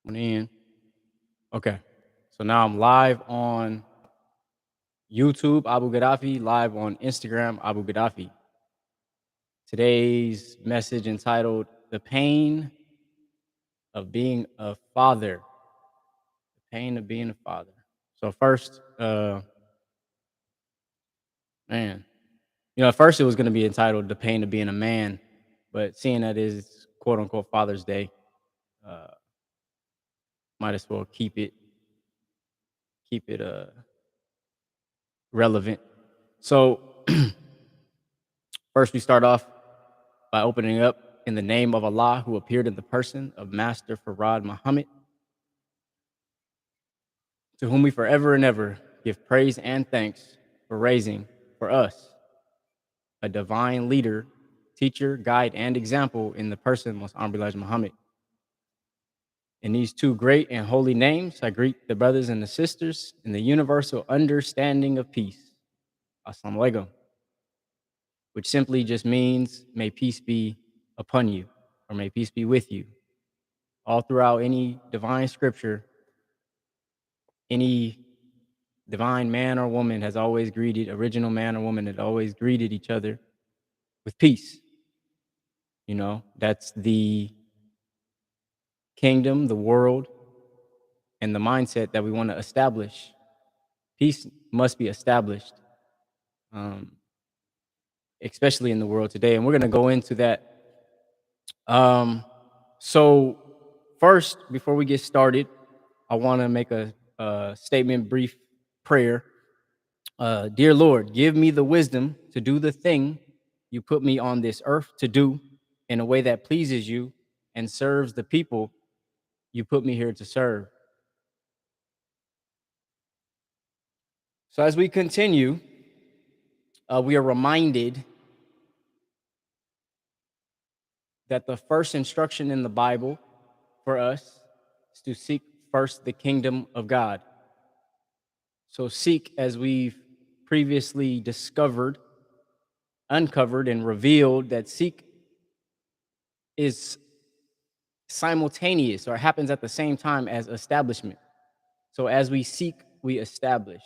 One in. Okay. So now I'm live on YouTube, Abu Gaddafi, live on Instagram, Abu Gaddafi. Today's message entitled The Pain of Being a Father. The Pain of Being a Father. So first, man, at first it was going to be entitled The Pain of Being a Man, but seeing that is quote unquote Father's Day, uh, might as well keep it relevant. So first we start off by opening up in the name of Allah, who appeared in the person of Master Farad Muhammad, to whom we forever and ever give praise and thanks for raising for us a divine leader, teacher, guide, and example in the person most honorable Elijah Muhammad. In these two great and holy names, I greet the brothers and the sisters in the universal understanding of peace. Assalamu alaikum, which simply just means may peace be upon you, or may peace be with you. All throughout any divine scripture, any divine man or woman has always greeted, original man or woman had always greeted each other with peace. That's the kingdom, the world, and the mindset that we want to establish. Peace must be established, especially in the world today. And we're going to go into that. So first, before we get started, I want to make a statement, brief prayer. Dear Lord, give me the wisdom to do the thing you put me on this earth to do in a way that pleases you and serves the people you put me here to serve. So as we continue, we are reminded that the first instruction in the Bible for us is to seek first the kingdom of God. So seek, as we've previously uncovered, and revealed, that seek is simultaneous, or happens at the same time as establishment. So as we seek, we establish.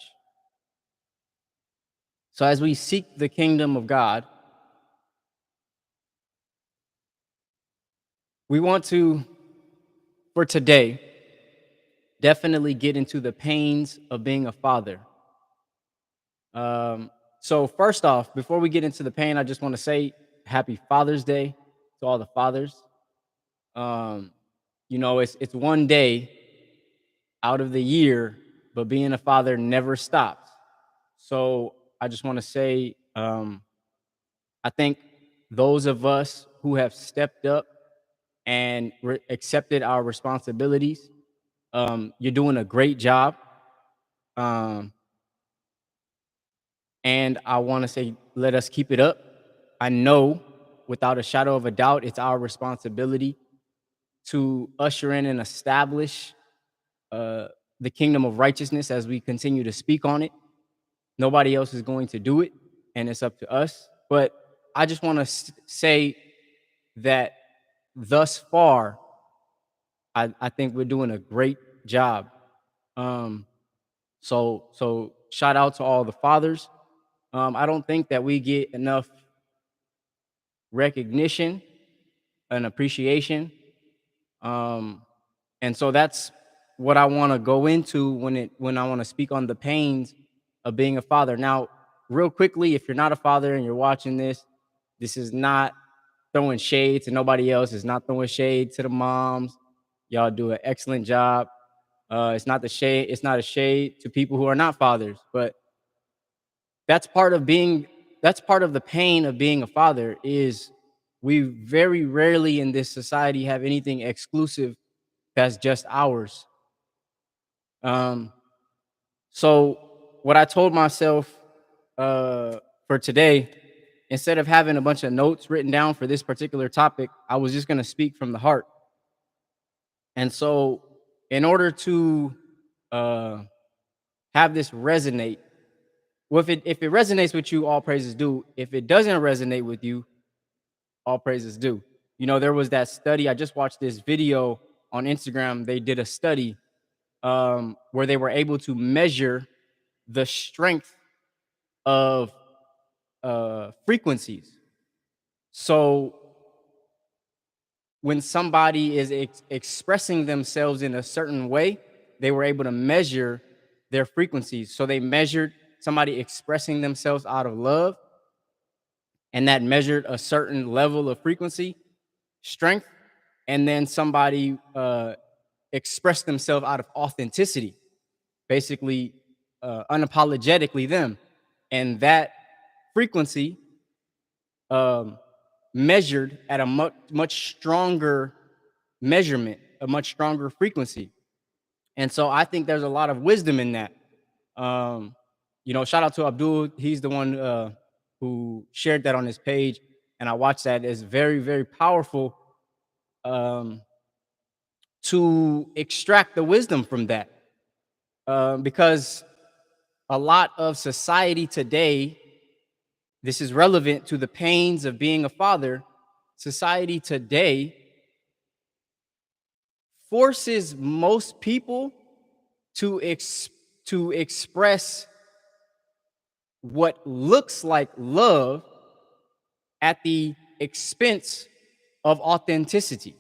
So as we seek the kingdom of God, we want to, for today, definitely get into the pains of being a father. So first off, before we get into the pain, I just want to say happy Father's Day to all the fathers. It's one day out of the year, but being a father never stops. So I just want to say, I think those of us who have stepped up and accepted our responsibilities, you're doing a great job. And I want to say, let us keep it up. I know without a shadow of a doubt, it's our responsibility to usher in and establish the kingdom of righteousness as we continue to speak on it. Nobody else is going to do it, and it's up to us. But I just want to say that thus far, I think we're doing a great job. So shout out to all the fathers. I don't think that we get enough recognition and appreciation. And so that's what I want to go into when I want to speak on the pains of being a father. Now, real quickly, if you're not a father and you're watching this is not throwing shade to nobody else. It's not throwing shade to the moms. Y'all do an excellent job. It's not a shade to people who are not fathers, but that's part of the pain of being a father. Is we very rarely in this society have anything exclusive that's just ours. So what I told myself for today, instead of having a bunch of notes written down for this particular topic, I was just going to speak from the heart. And so in order to have this resonate, well, if it resonates with you, all praises due. If it doesn't resonate with you, all praises due. There was that study. I just watched this video on Instagram, they did a study where they were able to measure the strength of frequencies. So when somebody is expressing themselves in a certain way, they were able to measure their frequencies. So they measured somebody expressing themselves out of love, and that measured a certain level of frequency, strength, and then somebody expressed themselves out of authenticity, basically unapologetically them, and that frequency um, measured at a much stronger measurement, a much stronger frequency. And so I think there's a lot of wisdom in that. Um, Shout out to Abdul. He's the one who shared that on his page, and I watched that. It's very, very powerful um, to extract the wisdom from that, because a lot of society today, this is relevant to the pains of being a father. Society today forces most people to to express what looks like love at the expense of authenticity.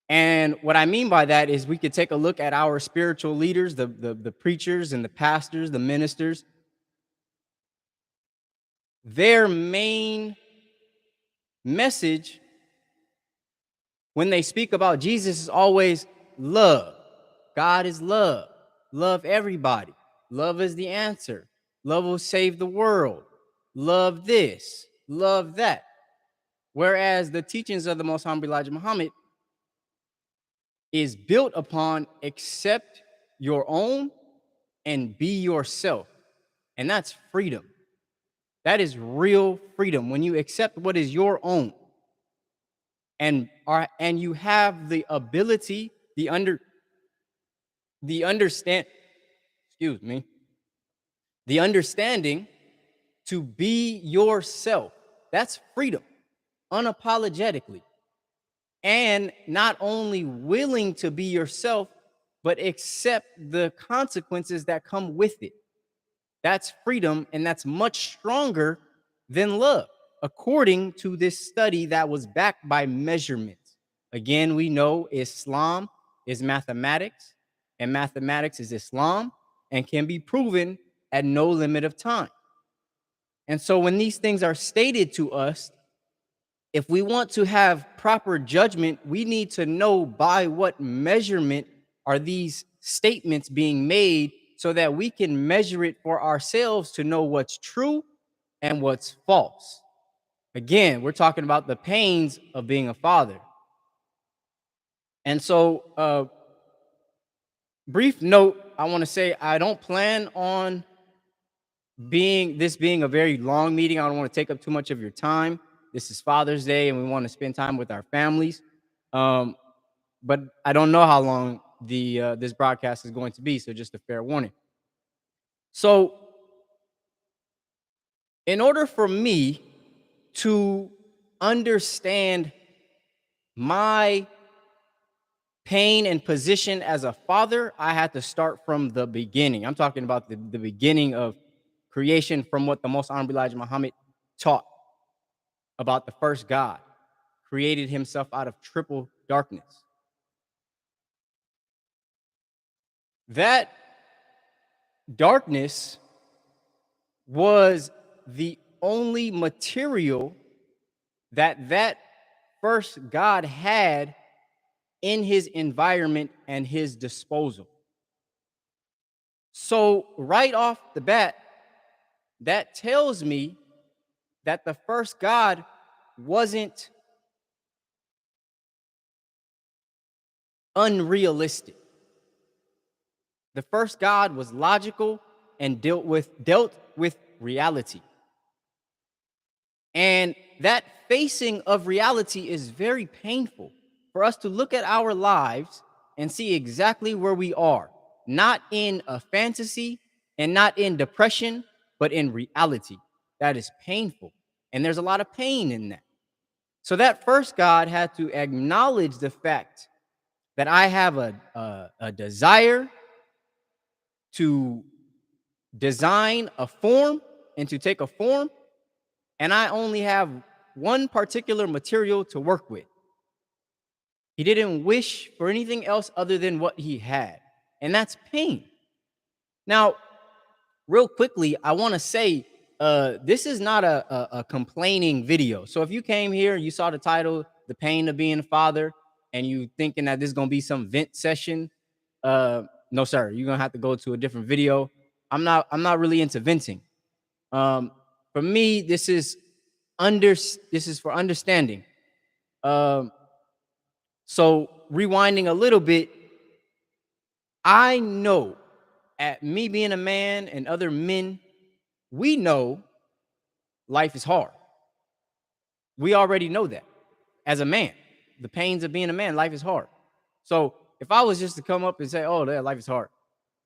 And what I mean by that is we could take a look at our spiritual leaders, the preachers and the pastors, the ministers. Their main message when they speak about Jesus is always love. God is love. Love everybody. Love is the answer. Love will save the world. Love this. Love that. Whereas the teachings of the Most High Elijah Muhammad is built upon accept your own and be yourself. And that's freedom. That is real freedom when you accept what is your own and you have the ability, the understand, excuse me, the understanding to be yourself. That's freedom, unapologetically. And not only willing to be yourself, but accept the consequences that come with it. That's freedom, and that's much stronger than love, according to this study that was backed by measurements. Again, we know Islam is mathematics, and mathematics is Islam, and can be proven at no limit of time. And so when these things are stated to us, if we want to have proper judgment, we need to know by what measurement are these statements being made so that we can measure it for ourselves to know what's true and what's false. Again, we're talking about the pains of being a father. And so, brief note, I want to say I don't plan on being a very long meeting. I don't want to take up too much of your time. This is Father's Day, and we want to spend time with our families. But I don't know how long this broadcast is going to be, so just a fair warning. So, in order for me to understand my pain and position as a father, I had to start from the beginning. I'm talking about the beginning of creation, from what the Most Honorable Elijah Muhammad taught about the first God created himself out of triple darkness. That darkness was the only material that first God had in his environment and his disposal. So right off the bat, that tells me that the first God wasn't unrealistic. The first God was logical and dealt with reality. And that facing of reality is very painful for us to look at our lives and see exactly where we are, not in a fantasy and not in depression, but in reality. That is painful. And there's a lot of pain in that. So that first God had to acknowledge the fact that I have a desire to design a form and to take a form, and I only have one particular material to work with. He didn't wish for anything else other than what he had, and that's pain. Now, real quickly, I want to say this is not a complaining video. So if you came here and you saw the title, The Pain of Being a Father, and you thinking that this is going to be some vent session, no, sir, you're going to have to go to a different video. I'm not really into venting. Um, for me, this is for understanding. Um, so rewinding a little bit, I know at me being a man and other men, we know life is hard. We already know that as a man. The pains of being a man, life is hard. So if I was just to come up and say, oh, that life is hard,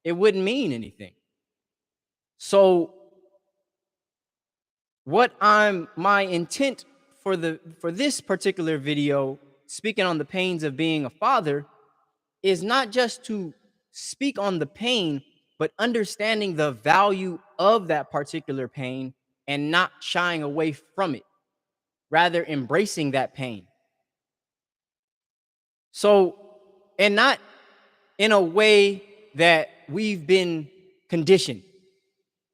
it wouldn't mean anything. So my intent for this particular video, speaking on the pains of being a father, is not just to speak on the pain, but understanding the value of that particular pain and not shying away from it, rather embracing that pain. So, and not in a way that we've been conditioned.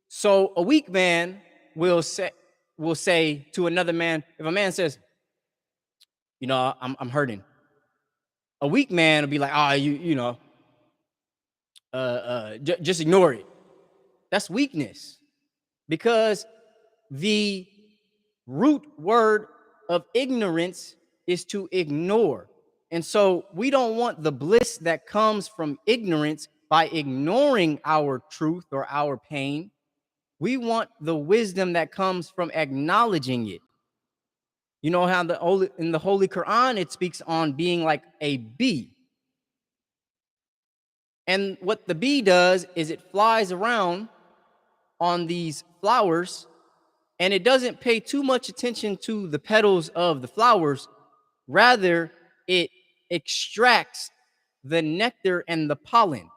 So a weak man will say to another man, if a man says, I'm hurting, a weak man will be like, just ignore it. That's weakness, because the root word of ignorance is to ignore. And so we don't want the bliss that comes from ignorance by ignoring our truth or our pain. We want the wisdom that comes from acknowledging it. You know how in the Holy Quran, it speaks on being like a bee. And what the bee does is it flies around on these flowers, and it doesn't pay too much attention to the petals of the flowers. Rather, it extracts the nectar and the pollen.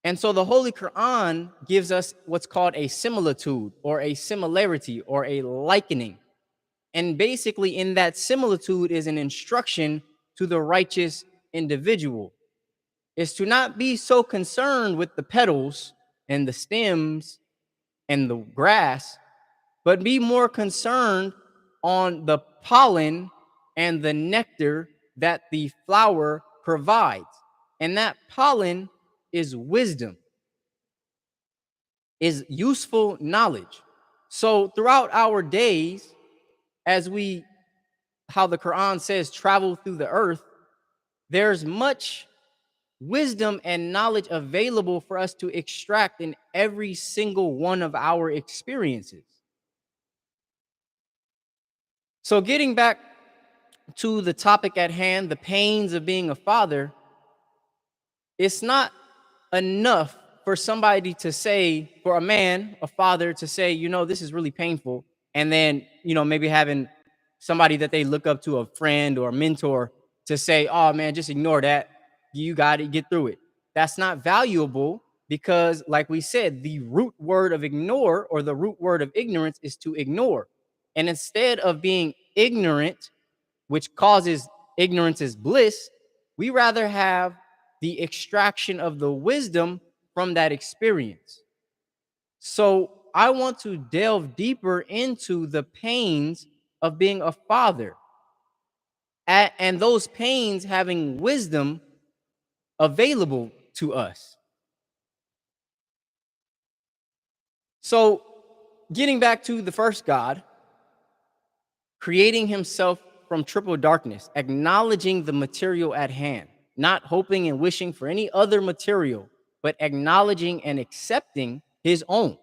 And so the Holy Quran gives us what's called a similitude or a similarity or a likening. And basically, in that similitude is an instruction to the righteous individual, is to not be so concerned with the petals and the stems and the grass, but be more concerned on the pollen and the nectar that the flower provides. And that pollen is wisdom, is useful knowledge. So throughout our days, how the Quran says, travel through the earth, there's much wisdom and knowledge available for us to extract in every single one of our experiences. So getting back to the topic at hand, the pains of being a father, it's not enough for somebody to say, for a man, a father, to say, this is really painful. And then, maybe having somebody that they look up to, a friend or a mentor, to say, oh man, just ignore that. You got it, get through it. That's not valuable, because like we said, the root word of ignore, or the root word of ignorance, is to ignore. And instead of being ignorant, which causes ignorance is bliss, we rather have the extraction of the wisdom from that experience. So I want to delve deeper into the pains of being a father, and those pains having wisdom available to us. So getting back to the first God, creating himself from triple darkness, acknowledging the material at hand, not hoping and wishing for any other material, but acknowledging and accepting his own,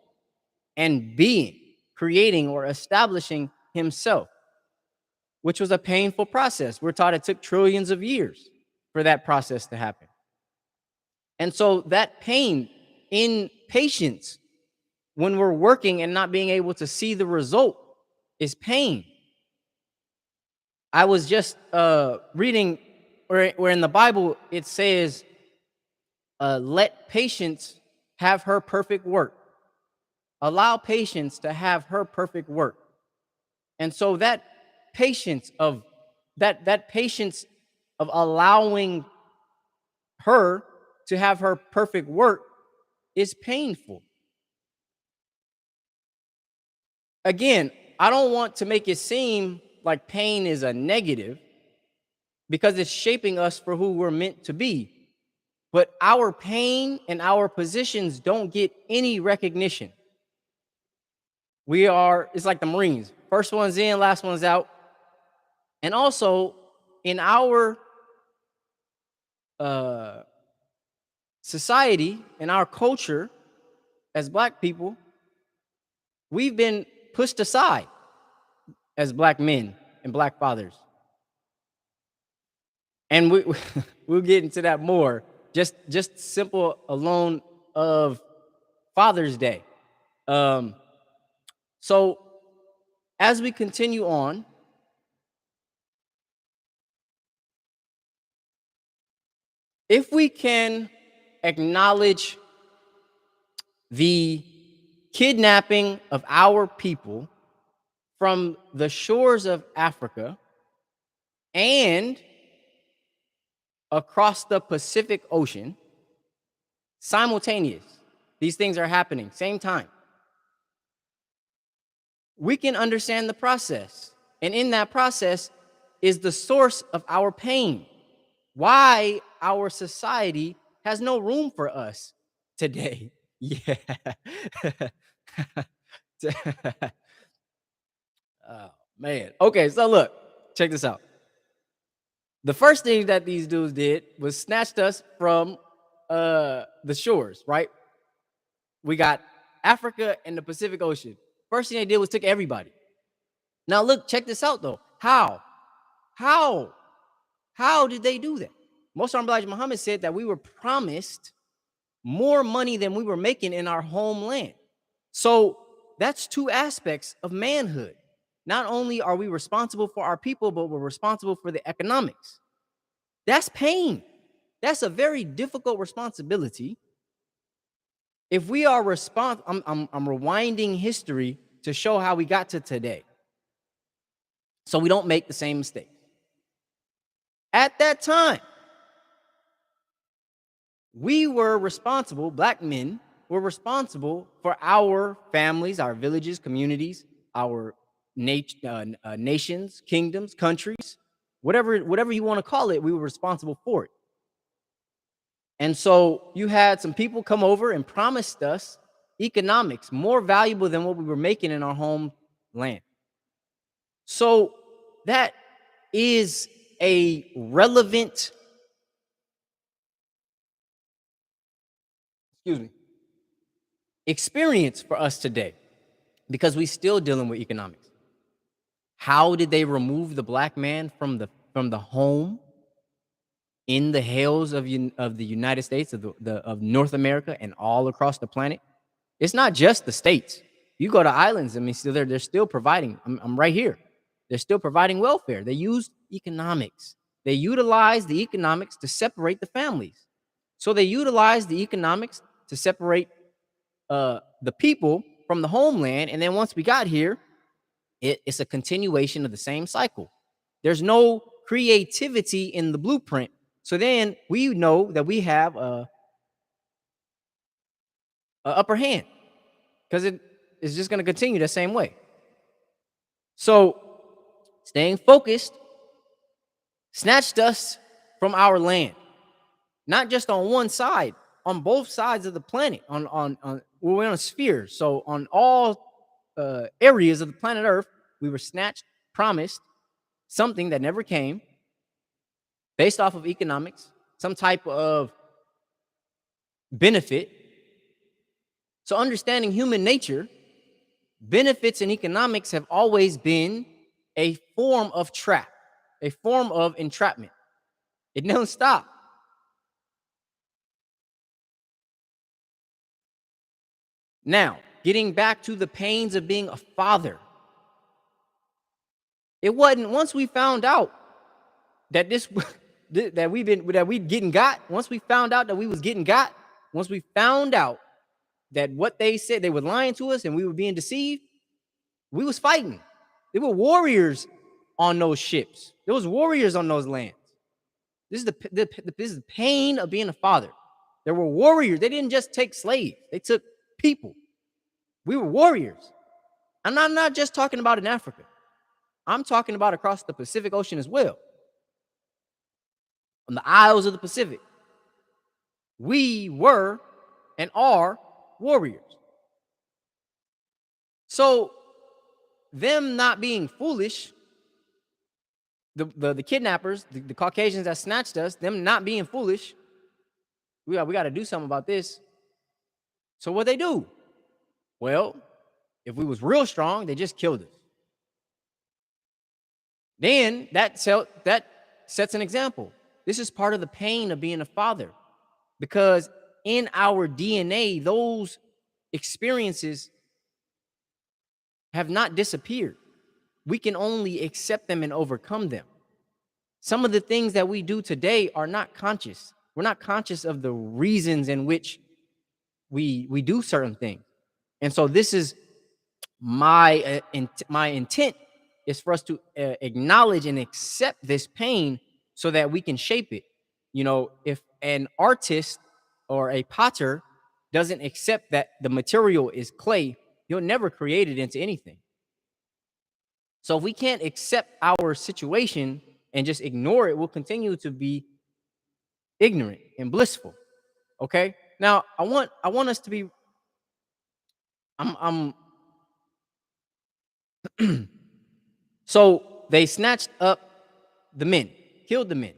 and creating or establishing himself, which was a painful process. We're taught it took trillions of years for that process to happen. And so that pain, in patience, when we're working and not being able to see the result, is pain. I was just reading where in the Bible it says, let patience have her perfect work. Allow patience to have her perfect work. And so patience of that patience of allowing her to have her perfect work is painful. Again, I don't want to make it seem like pain is a negative because it's shaping us for who we're meant to be. But our pain and our positions don't get any recognition. It's like the Marines. First one's in, last one's out. And also in our uh, society, in our culture, as Black people, we've been pushed aside as Black men and Black fathers. And we'll get into that more. Just simple alone of Father's Day. So as we continue on, if we can acknowledge the kidnapping of our people from the shores of Africa and across the Pacific Ocean, simultaneous, these things are happening, same time. We can understand the process. And in that process is the source of our pain. Why our society has no room for us today. Yeah. Oh, man. Okay, so look, check this out. The first thing that these dudes did was snatched us from the shores, right? We got Africa and the Pacific Ocean. First thing they did was took everybody. Now look, check this out though. How? How? How did they do that? Most Elijah Muhammad said that we were promised more money than we were making in our homeland. So that's two aspects of manhood. Not only are we responsible for our people, but we're responsible for the economics. That's pain. That's a very difficult responsibility. If we are I'm rewinding history to show how we got to today, so we don't make the same mistakes. At that time, we were responsible, Black men were responsible for our families, our villages, communities, our nations, kingdoms, countries, whatever you want to call it, we were responsible for it. And so you had some people come over and promised us economics more valuable than what we were making in our homeland. So that is a relevant, experience for us today because we still dealing with economics. How did they remove the Black man from the home in the hills of the United States, of North America and all across the planet? It's not just the states. You go to islands, I mean, they're still providing. I'm right here. They're still providing welfare. They use economics. They utilize the economics to separate the families. So they utilize the economics to separate the people from the homeland. And then once we got here, it's a continuation of the same cycle. There's no creativity in the blueprint. So then we know that we have a upper hand because it is just going to continue the same way. So staying focused snatched us from our land, not just on one side, on both sides of the planet. We're on a sphere, so on all areas of the planet Earth, we were snatched, promised something that never came, based off of economics, some type of benefit. So understanding human nature, benefits and economics have always been a form of trap, a form of entrapment. It don't stop. Now, getting back to the pains of being a father. It wasn't, once we found out that that we getting got, once we found out that we was getting got, once we found out that what they said, they were lying to us and we were being deceived, we was fighting. There were warriors on those ships. There was warriors on those lands. This is this is the pain of being a father. There were warriors. They didn't just take slaves. They took people. We were warriors. I'm not just talking about in Africa. I'm talking about across the Pacific Ocean as well. On the Isles of the Pacific. We were and are warriors. So them not being foolish, the kidnappers, the Caucasians that snatched us, them not being foolish, we got to do something about this. So what they do? Well, if we was real strong, they just killed us. Then that sets an example. This is part of the pain of being a father, because in our DNA, those experiences have not disappeared. We can only accept them and overcome them. Some of the things that we do today are not conscious. We're not conscious of the reasons in which we do certain things. And so this is my intent is for us to acknowledge and accept this pain so that we can shape it. You know, if an artist or a potter doesn't accept that the material is clay, he'll never create it into anything. So if we can't accept our situation and just ignore it, we'll continue to be ignorant and blissful. Okay? Now, I want us to be so they snatched up the men, killed the men.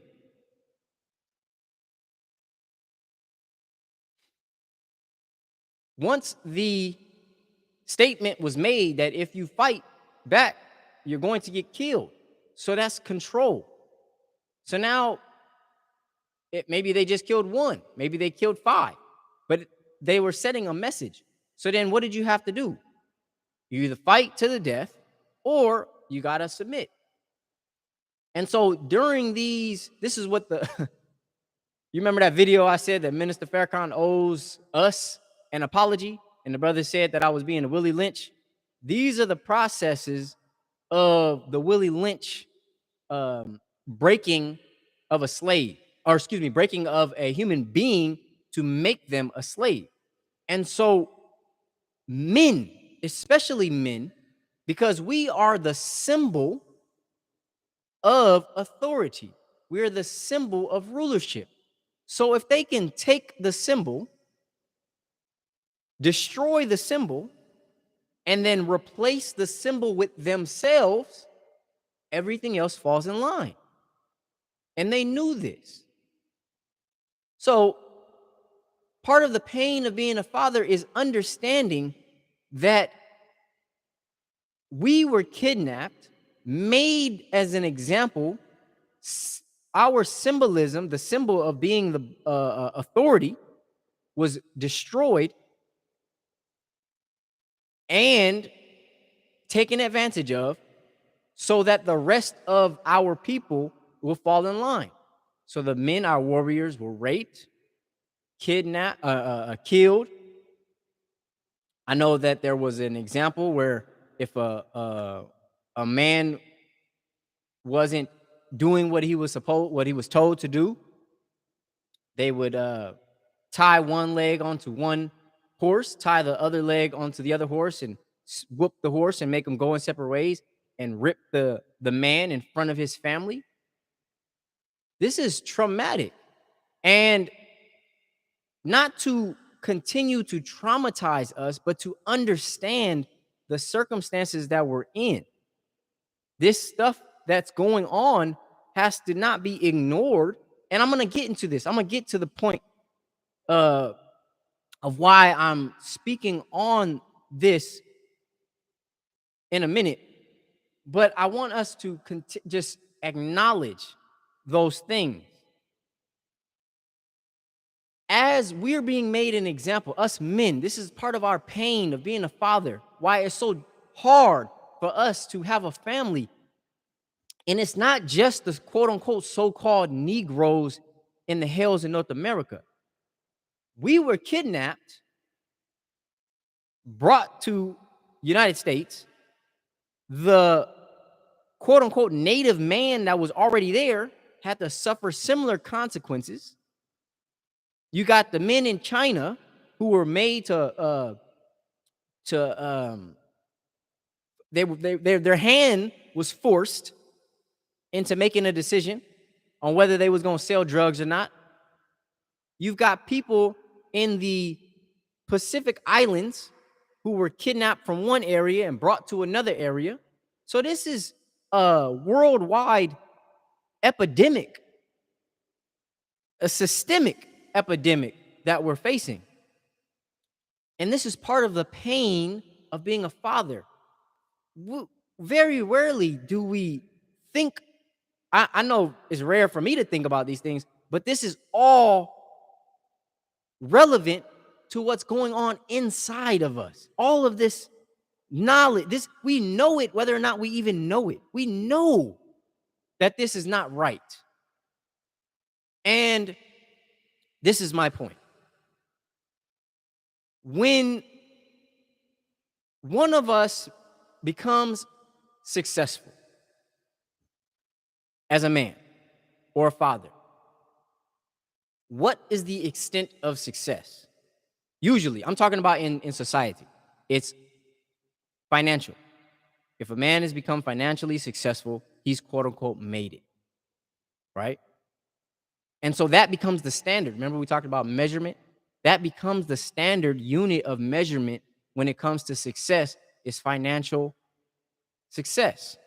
Once the statement was made that if you fight back, you're going to get killed. So that's control. So now, maybe they just killed one. Maybe they killed 5. But they were setting a message. So then what did you have to do? You either fight to the death or you got to submit. And so during this is what you remember that video I said that Minister Farrakhan owes us an apology? And the brother said that I was being a Willie Lynch. These are the processes of the Willie Lynch breaking of a slave, or excuse me, breaking of a human being to make them a slave. And so men, especially men, because we are the symbol of authority. We are the symbol of rulership. So if they can take the symbol, destroy the symbol, and then replace the symbol with themselves, everything else falls in line. And they knew this. So part of the pain of being a father is understanding that we were kidnapped, made as an example. Our symbolism, the symbol of being the authority, was destroyed and taken advantage of so that the rest of our people will fall in line. So the men, our warriors, were raped, kidnapped, killed. I know that there was an example where if a man wasn't doing what he was told to do, they would tie one leg onto one horse, tie the other leg onto the other horse, and whoop the horse and make him go in separate ways and rip the man in front of his family. This is traumatic. And not to continue to traumatize us, but to understand the circumstances that we're in. This stuff that's going on has to not be ignored. And I'm going to get into this. I'm going to get to the point of why I'm speaking on this in a minute. But I want us to just acknowledge those things. As we're being made an example, us men, this is part of our pain of being a father, why it's so hard for us to have a family And it's not just the quote unquote so-called Negroes in the hills in North America. We were kidnapped, brought to United States. The quote unquote native man that was already there had to suffer similar consequences. You got the men in China who were made to their hand was forced into making a decision on whether they was going to sell drugs or not. You've got people in the Pacific Islands who were kidnapped from one area and brought to another area. So this is a worldwide epidemic, a systemic epidemic that we're facing. And this is part of the pain of being a father. Very rarely do we think, I know it's rare for me to think about these things, but this is all relevant to what's going on inside of us. All of this knowledge, this, we know it whether or not we even know it. We know that this is not right. And this is my point. When one of us becomes successful as a man or a father, what is the extent of success? Usually, I'm talking about in society, it's financial. If a man has become financially successful, he's quote unquote made it, right? And so that becomes the standard. Remember, we talked about measurement? That becomes the standard unit of measurement when it comes to success, is financial success.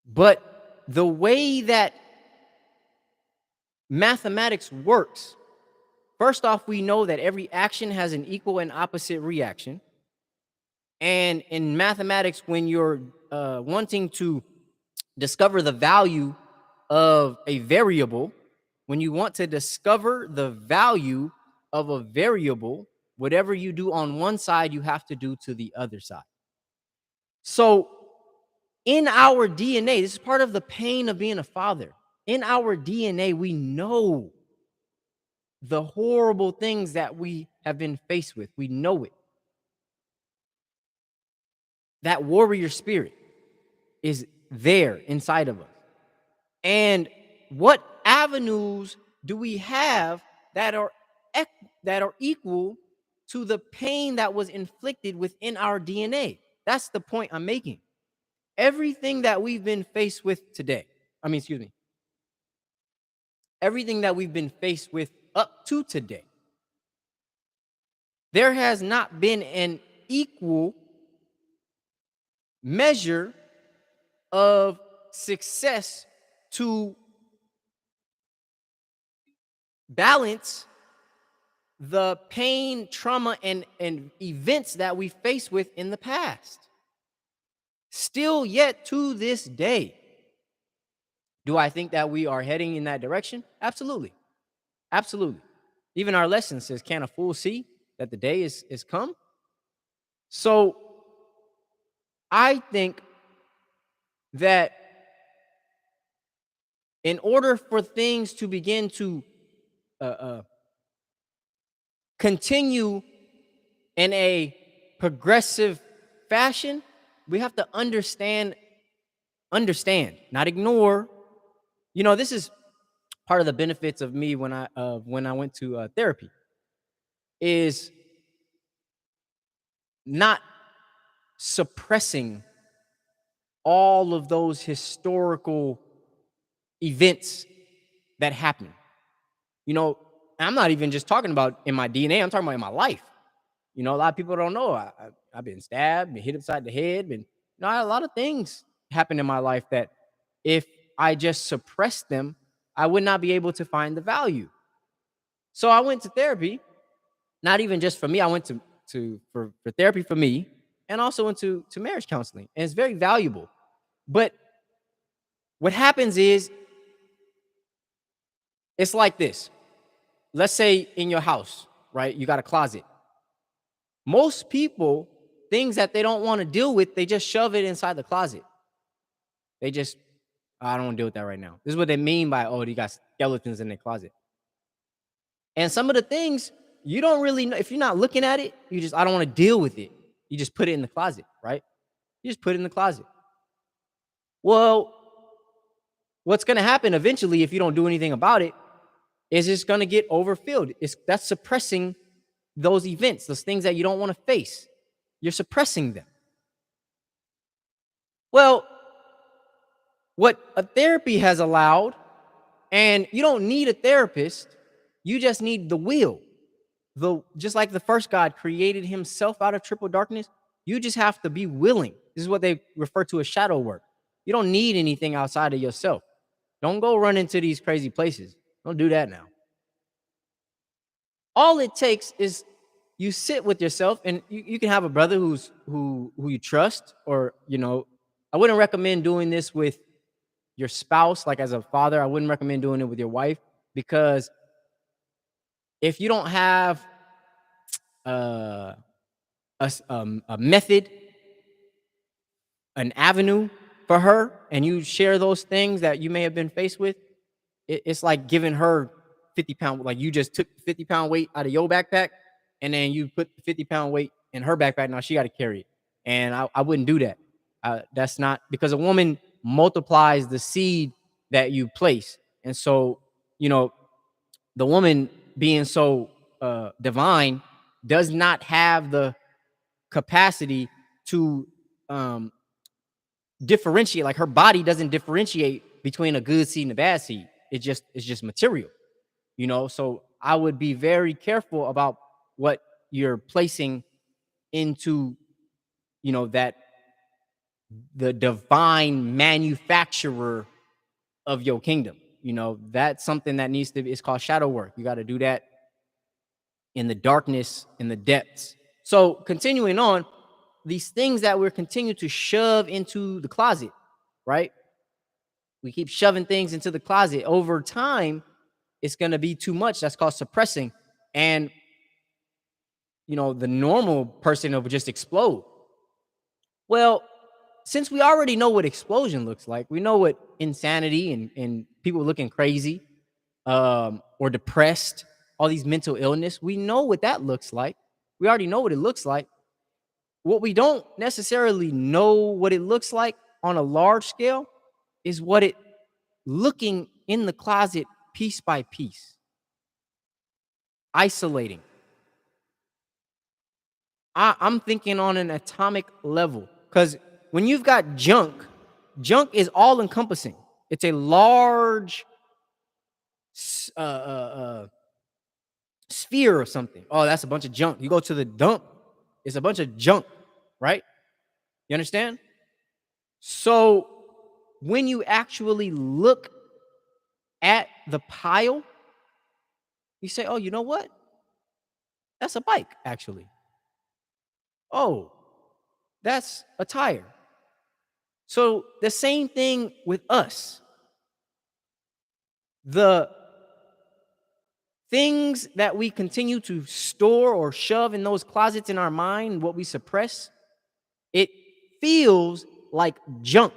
But the way that mathematics works, first off, we know that every action has an equal and opposite reaction. And in mathematics, when you're wanting to discover the value of a variable, when you want to discover the value of a variable, whatever you do on one side, you have to do to the other side. So in our DNA, this is part of the pain of being a father. In our DNA, we know the horrible things that we have been faced with. We know it. That warrior spirit is there inside of us. And what avenues do we have that are equal to the pain that was inflicted within our DNA? That's the point I'm making. Everything that we've been faced with today, everything that we've been faced with up to today, there has not been an equal measure of success to balance the pain, trauma, and events that we faced with in the past. Still yet to this day, do I think that we are heading in that direction? Absolutely. Absolutely. Even our lesson says, can a fool see that the day is come? So I think that in order for things to begin to continue in a progressive fashion, we have to understand, not ignore. You know, this is part of the benefits of me when I went to therapy, is not suppressing all of those historical events that happen. You know, I'm not even just talking about in my DNA, I'm talking about in my life. You know, a lot of people don't know. I've been stabbed, been hit upside the head, been, a lot of things happen in my life that if I just suppressed them, I would not be able to find the value. So I went to therapy, not even just for me. I went for therapy for me, and also went to marriage counseling. And it's very valuable. But what happens is, it's like this. Let's say in your house, right? You got a closet. Most people things that they don't want to deal with, they just shove it inside the closet. They just, I don't want to deal with that right now. This is what they mean by, oh, you got skeletons in their closet. And some of the things you don't really know if you're not looking at it, you just, I don't want to deal with it. You just put it in the closet, right? You just put it in the closet. Well, what's going to happen eventually if you don't do anything about it is it's going to get overfilled. That's suppressing those events, those things that you don't want to face. You're suppressing them. Well, what a therapy has allowed, and you don't need a therapist, you just need the will. Just like the first God created himself out of triple darkness, you just have to be willing. This is what they refer to as shadow work. You don't need anything outside of yourself. Don't go run into these crazy places. Don't do that now. All it takes is you sit with yourself, and you can have a brother who you trust, or I wouldn't recommend doing this with your spouse. Like, as a father, I wouldn't recommend doing it with your wife, because if you don't have a method, an avenue for her, and you share those things that you may have been faced with, it's like giving her 50-pound, like you just took 50-pound weight out of your backpack, and then you put the 50-pound weight in her backpack. Now she got to carry it. And I wouldn't do that. That's not, because a woman multiplies the seed that you place. And so, the woman, being so divine, does not have the capacity to differentiate. Like, her body doesn't differentiate between a good seed and a bad seed. It's just material. So I would be very careful about what you're placing into, that the divine manufacturer of your kingdom. That's something that needs to be, it's called shadow work. You got to do that in the darkness, in the depths. So continuing on, these things that we're continuing to shove into the closet, right? We keep shoving things into the closet. Over time, it's going to be too much. That's called suppressing. And, the normal person will just explode. Well, since we already know what explosion looks like, we know what insanity and people looking crazy, or depressed, all these mental illness, we know what that looks like. We already know what it looks like. What we don't necessarily know what it looks like on a large scale is what it looking in the closet piece by piece, isolating. I'm thinking on an atomic level, because when you've got junk is all encompassing. It's a large sphere or something. Oh, that's a bunch of junk. You go to the dump, it's a bunch of junk, right? You understand? So when you actually look at the pile, you say, oh, you know what? That's a bike, actually. Oh, that's a tire. So the same thing with us. The things that we continue to store or shove in those closets in our mind, what we suppress, it feels like junk.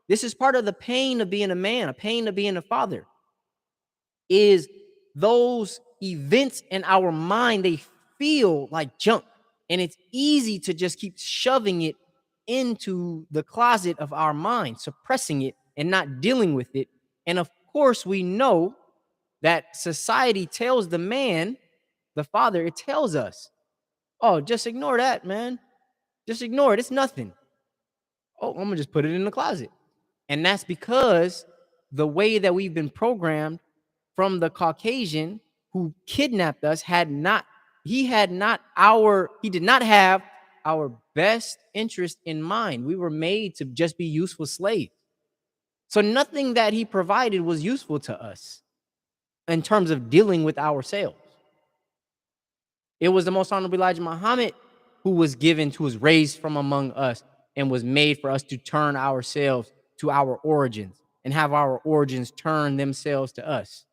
This is part of the pain of being a man, a pain of being a father, is those events in our mind, they feel like junk. And it's easy to just keep shoving it into the closet of our mind, suppressing it and not dealing with it. And of course, we know that society tells the man, the father, it tells us, oh, just ignore that, man. Just ignore it. It's nothing. Oh, I'm going to just put it in the closet. And that's because the way that we've been programmed from the Caucasian who kidnapped us he did not have our best interest in mind. We were made to just be useful slaves. So nothing that he provided was useful to us in terms of dealing with ourselves. It was the most honorable Elijah Muhammad who was raised from among us and was made for us to turn ourselves to our origins and have our origins turn themselves to us.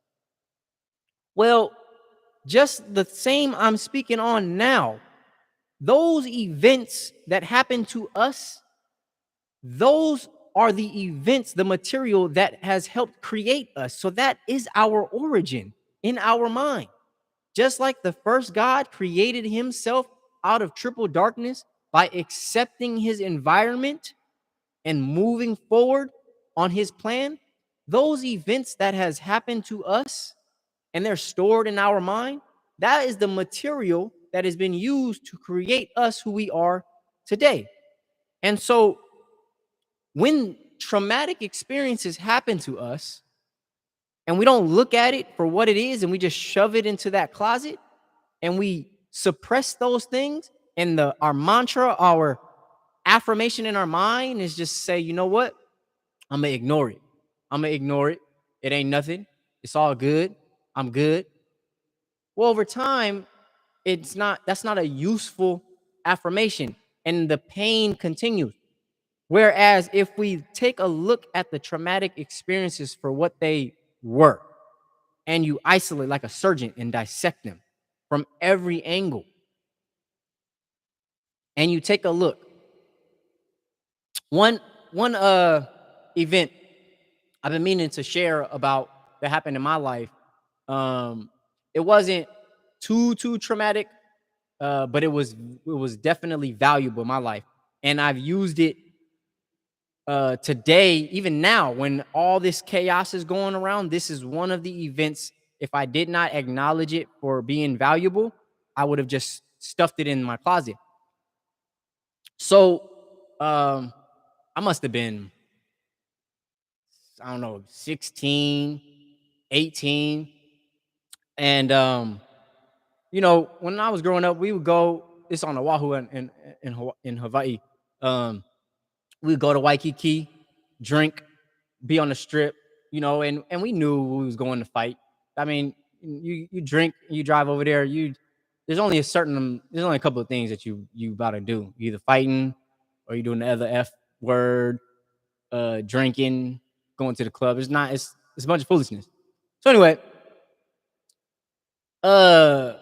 Well, just the same I'm speaking on now Those events that happen to us, those are the events, the material that has helped create us. So that is our origin in our mind. Just like the first God created himself out of triple darkness by accepting his environment and moving forward on his plan, those events that has happened to us and they're stored in our mind, that is the material that has been used to create us who we are today. And so when traumatic experiences happen to us and we don't look at it for what it is and we just shove it into that closet and we suppress those things, and our mantra, our affirmation in our mind is just say, you know what? I'm gonna ignore it. I'm gonna ignore it. It ain't nothing. It's all good. I'm good. Well, over time, that's not a useful affirmation, and the pain continues. Whereas if we take a look at the traumatic experiences for what they were, and you isolate like a surgeon and dissect them from every angle, and you take a look, one event I've been meaning to share about that happened in my life. Um, it wasn't too traumatic, but it was definitely valuable in my life, and I've used it today, even now, when all this chaos is going around. This is one of the events. If I did not acknowledge it for being valuable, I would have just stuffed it in my closet. So, I must have been, I don't know, 16, 18. And when I was growing up, we would go. It's on Oahu in Hawaii. Um, we would go to Waikiki, drink, be on the strip, and we knew we was going to fight. I mean, you drink, you drive over there. There's only a couple of things that you about to do. You either fighting, or you doing the other F word, drinking, going to the club. It's a bunch of foolishness. So anyway, uh,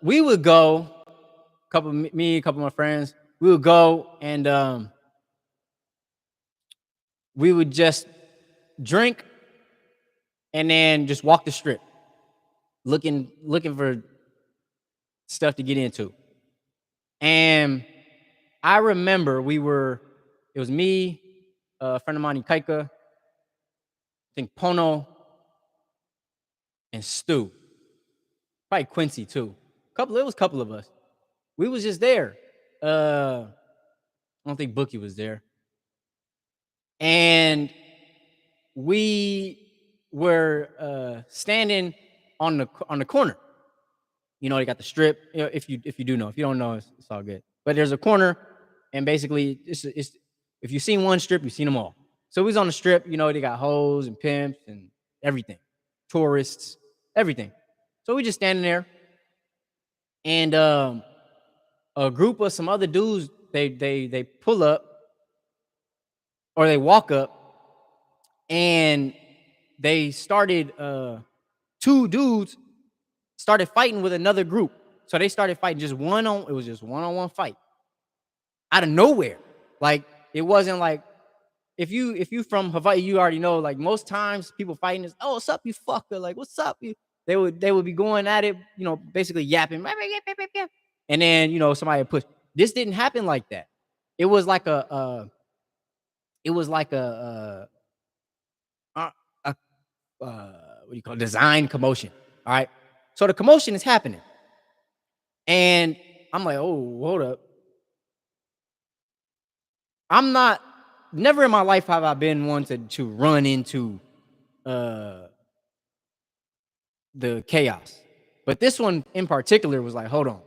we would go, a couple of my friends, we would go and we would just drink and then just walk the strip, looking for stuff to get into. And I remember it was me, a friend of mine, Kaika, I think Pono, and Stu, probably Quincy too. It was a couple of us. We was just there. I don't think Bookie was there. And we were standing on the corner. You got the strip. If you do know, if you don't know, it's all good. But there's a corner, and basically, it's if you've seen one strip, you've seen them all. So we was on the strip. They got hoes and pimps and everything, tourists, everything. So we just standing there, and a group of some other dudes, they pull up or they walk up, and they started two dudes started fighting with another group. So they started fighting it was just one-on-one fight out of nowhere. Like, it wasn't like, if you from Hawaii, you already know, like, most times people fighting is, oh, what's up, you fucker? Like, what's up? They would be going at it, basically yapping. And then, somebody would push. This didn't happen like that. It was like it was like a what do you call it? Design commotion. All right. So the commotion is happening. And I'm like, oh, hold up. I'm not, never in my life have I been one to run into uh the chaos. But this one in particular was like, hold on.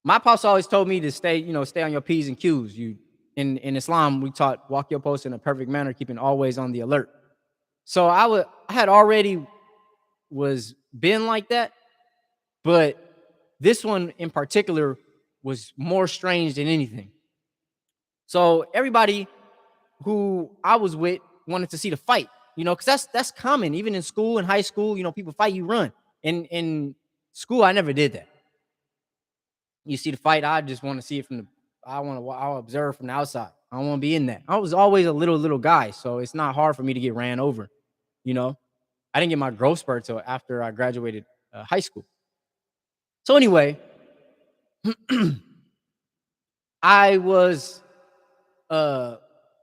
My pops always told me to stay on your P's and Q's. In Islam, we taught walk your post in a perfect manner, keeping always on the alert. So I had already was been like that, but this one in particular was more strange than anything. So everybody who I was with wanted to see the fight, because that's common. Even in school, in high school, people fight, you run. In school, I never did that. You see the fight, I just want to see it from the. I'll observe from the outside. I don't want to be in that. I was always a little guy, so it's not hard for me to get ran over. You know, I didn't get my growth spurt till after I graduated high school. So anyway, I was uh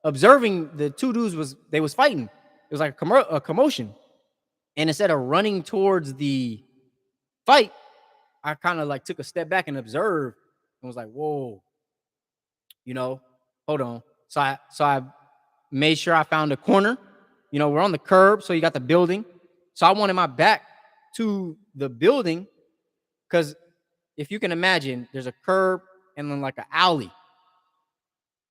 observing the two dudes they was fighting. It was like a commotion, and instead of running towards the fight, I kind of like took a step back and observed and was like, "Whoa, you know, hold on." So I made sure I found a corner. You know, we're on the curb, so you got the building. So I wanted my back to the building because if you can imagine, there's a curb and then like an alley,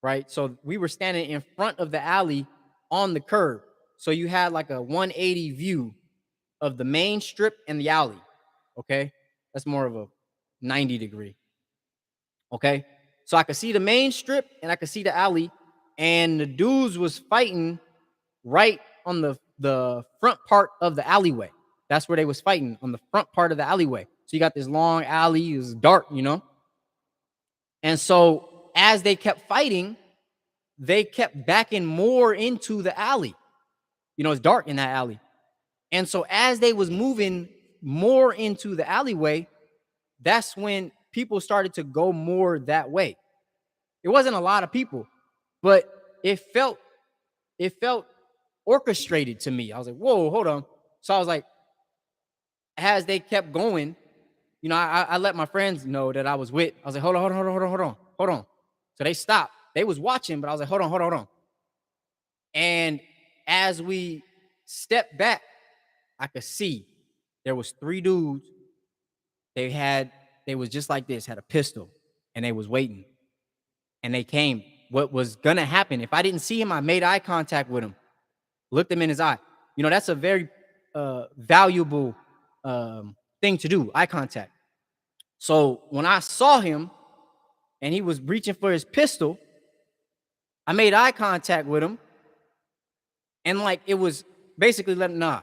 right? So we were standing in front of the alley on the curb. So you had like a 180 view of the main strip and the alley. Okay. That's more of a 90-degree. Okay. So I could see the main strip and I could see the alley. And the dudes was fighting right on the front part of the alleyway. That's where they was fighting, on the front part of the alleyway. So you got this long alley, it was dark, you know? And so as they kept fighting, they kept backing more into the alley. You know, it's dark in that alley. And so as they was moving more into the alleyway, that's when people started to go more that way. It wasn't a lot of people, but it felt orchestrated to me. I was like, whoa, hold on. So I was like, as they kept going, you know, I let my friends know that I was with. I was like, hold on. So they stopped. They was watching, but I was like, hold on. And as we stepped back, I could see there was three dudes. They was just like this, had a pistol, and they was waiting. And they came. What was gonna happen? If I didn't see him, I made eye contact with him, looked him in his eye. You know, that's a very valuable thing to do, eye contact. So when I saw him and he was reaching for his pistol, I made eye contact with him, and like it was basically letting nah.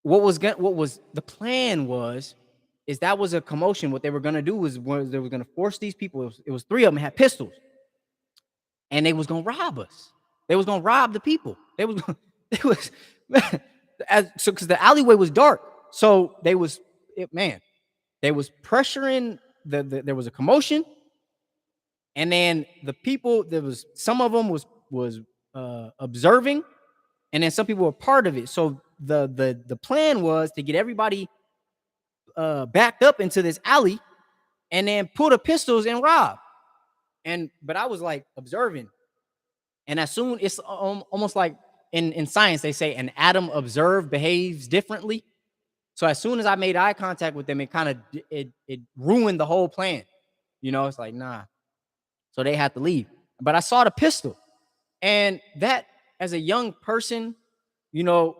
What was the plan was is that was a commotion. What they were gonna do was they were gonna force these people. It was three of them had pistols, and they was gonna rob us. They was gonna rob the people. They was they was so because the alleyway was dark, so they was they was pressuring there was a commotion, and then the people there was some of them was observing, and then some people were part of it. So the plan was to get everybody backed up into this alley and then pull the pistols and rob. But I was like observing, and as soon it's almost like in science they say an atom observed behaves differently. So as soon as I made eye contact with them, it kind of it ruined the whole plan. You know, it's like nah. So they had to leave. But I saw the pistol, and that as a young person, you know,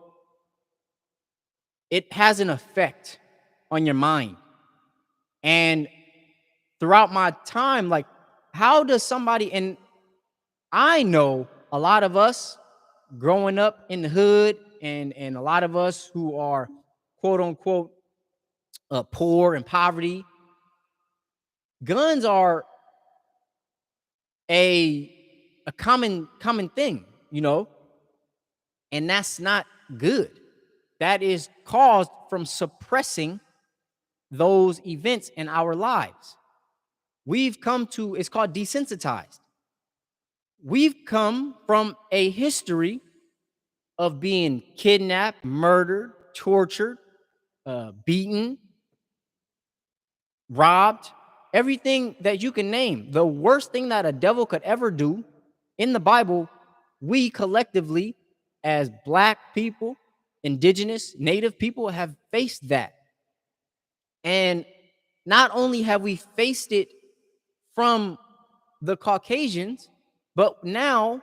it has an effect on your mind. And throughout my time, like, how does somebody, and I know a lot of us growing up in the hood, and a lot of us who are quote unquote poor and poverty, guns are a common thing, you know, and that's not good. That is caused from suppressing those events in our lives. We've come to, it's called desensitized. We've come from a history of being kidnapped, murdered, tortured, beaten, robbed, everything that you can name. The worst thing that a devil could ever do in the Bible, we collectively, as Black people, indigenous, native people, have faced that. And not only have we faced it from the Caucasians, but now,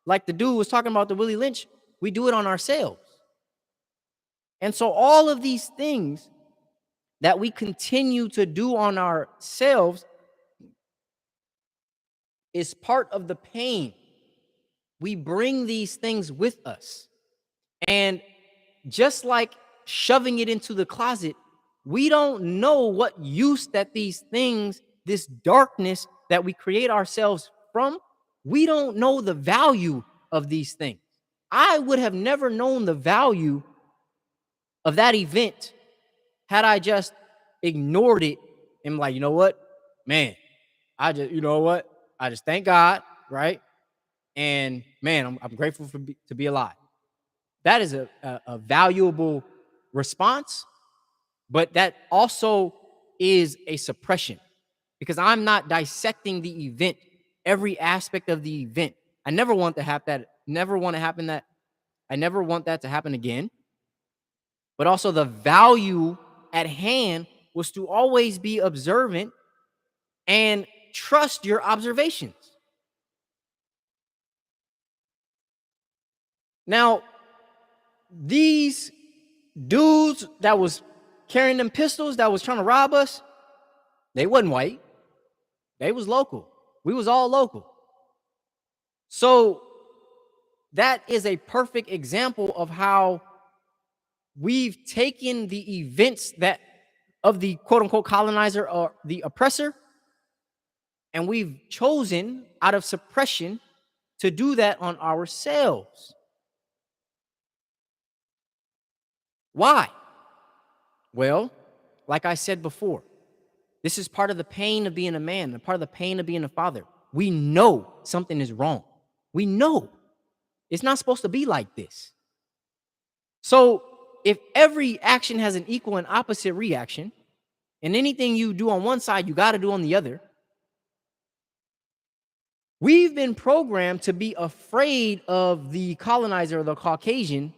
like the dude was talking about, the Willie Lynch, we do it on ourselves. And so all of these things that we continue to do on ourselves is part of the pain. We bring these things with us. And just like shoving it into the closet We don't know what use that these things, this darkness that we create ourselves from, we don't know the value of these things. I would have never known the value of that event had I just ignored it and like, you know what, man, you know what, I just thank God, right? And man, I'm grateful to be alive. That is a valuable response, but that also is a suppression because I'm not dissecting the event, every aspect of the event. I never want to have that, never want to happen that, I never want that to happen again. But also the value at hand was to always be observant and trust your observations. Now, these dudes that was carrying them pistols that was trying to rob us, they wasn't white. They was local. We was all local. So that is a perfect example of how we've taken the events that of the quote unquote colonizer or the oppressor, and we've chosen out of suppression to do that on ourselves. Why? Well, like I said before, this is part of the pain of being a man, and part of the pain of being a father. We know something is wrong. We know it's not supposed to be like this. So if every action has an equal and opposite reaction, and anything you do on one side, you got to do on the other, we've been programmed to be afraid of the colonizer, the Caucasian,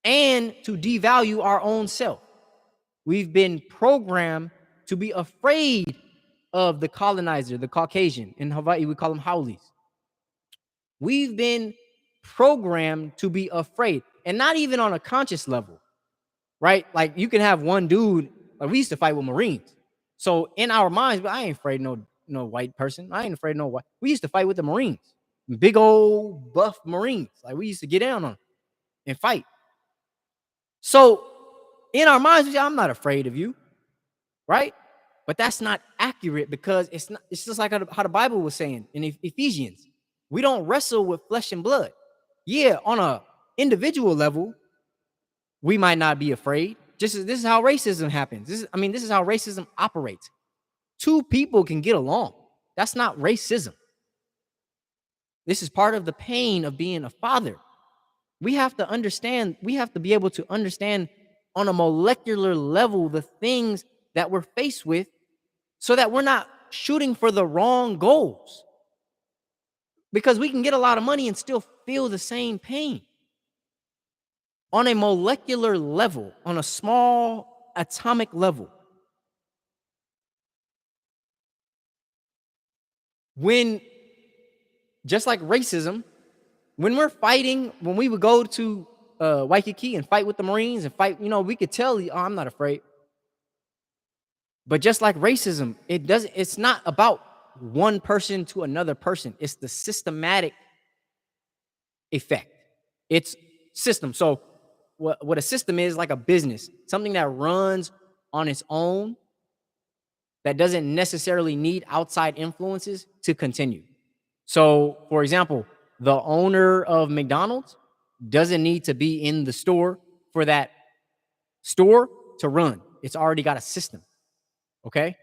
and to devalue our own self. We've been programmed to be afraid of the colonizer, the Caucasian. In Hawaii, we call them howlies. We've been programmed to be afraid, and not even on a conscious level, right? Like you can have one dude, like we used to fight with Marines. So in our minds, but I ain't afraid of no white person. I ain't afraid of no white. We used to fight with the Marines, big old buff Marines. Like we used to get down on them and fight. So in our minds, we say, I'm not afraid of you, right? But that's not accurate because it's not. It's just like how the Bible was saying in Ephesians. We don't wrestle with flesh and blood. Yeah, on a individual level, we might not be afraid. Just as this is how racism happens. This is how racism operates. Two people can get along. That's not racism. This is part of the pain of being a father. We have to understand, we have to be able to understand on a molecular level the things that we're faced with so that we're not shooting for the wrong goals. Because we can get a lot of money and still feel the same pain. On a molecular level, on a small atomic level. When, just like racism, when we're fighting, when we would go to Waikiki and fight with the Marines and fight, we could tell, oh, I'm not afraid. But just like racism, it's not about one person to another person. It's the systematic effect. It's system. So what a system is, like a business, something that runs on its own, that doesn't necessarily need outside influences to continue. So, for example, the owner of McDonald's doesn't need to be in the store for that store to run. It's already got a system. Okay?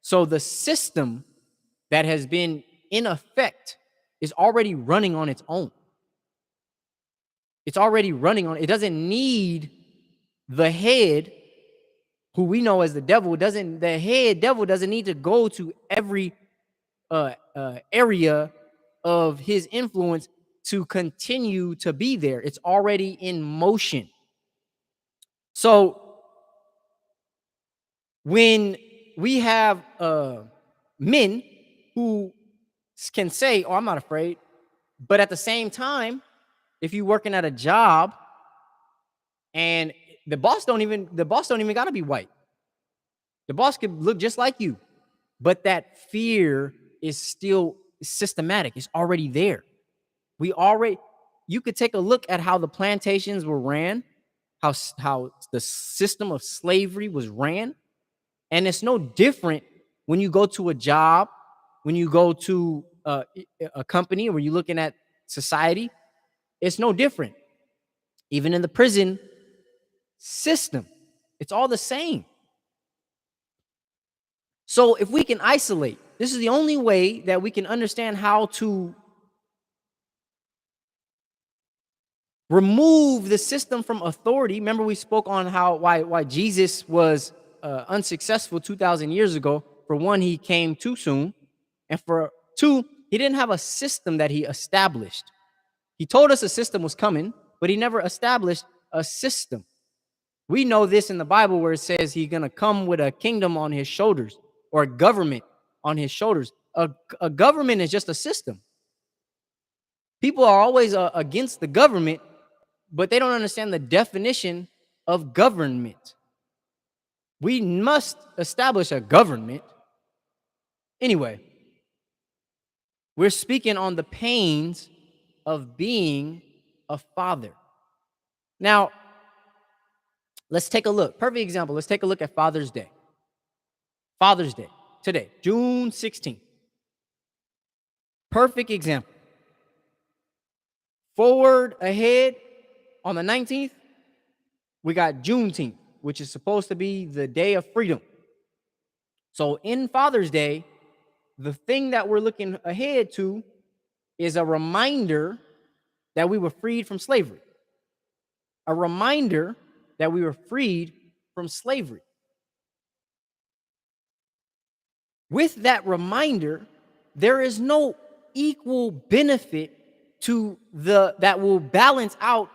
So the system that has been in effect is already running on its own. It's already running on, it doesn't need the head, who we know as the devil. The head devil doesn't need to go to every area of his influence to continue to be there. It's already in motion. So when we have men who can say, oh, I'm not afraid, but at the same time, if you're working at a job and the boss don't even got to be white. The boss could look just like you, but that fear is still systematic. It's already there. You could take a look at how the plantations were ran how the system of slavery was ran. And it's no different when you go to a job, when you go to a company, or you're looking at society. It's no different. Even in the prison system, it's all the same. So if we can isolate, this is the only way that we can understand how to remove the system from authority. Remember, we spoke on why Jesus was unsuccessful 2,000 years ago. For one, he came too soon, and for two, he didn't have a system that he established. He told us a system was coming, but he never established a system. We know this in the Bible where it says he's going to come with a kingdom on his shoulders, or a government on his shoulders. A government is just a system. People are always against the government, but they don't understand the definition of government. We must establish a government. Anyway, we're speaking on the pains of being a father. Now, let's take a look. Perfect example. Let's take a look at Father's Day. Father's Day, today, June 16th. Perfect example. Forward ahead on the 19th, we got Juneteenth, which is supposed to be the day of freedom. So in Father's Day, the thing that we're looking ahead to is a reminder that we were freed from slavery. A reminder that we were freed from slavery. With that reminder, there is no equal benefit to that will balance out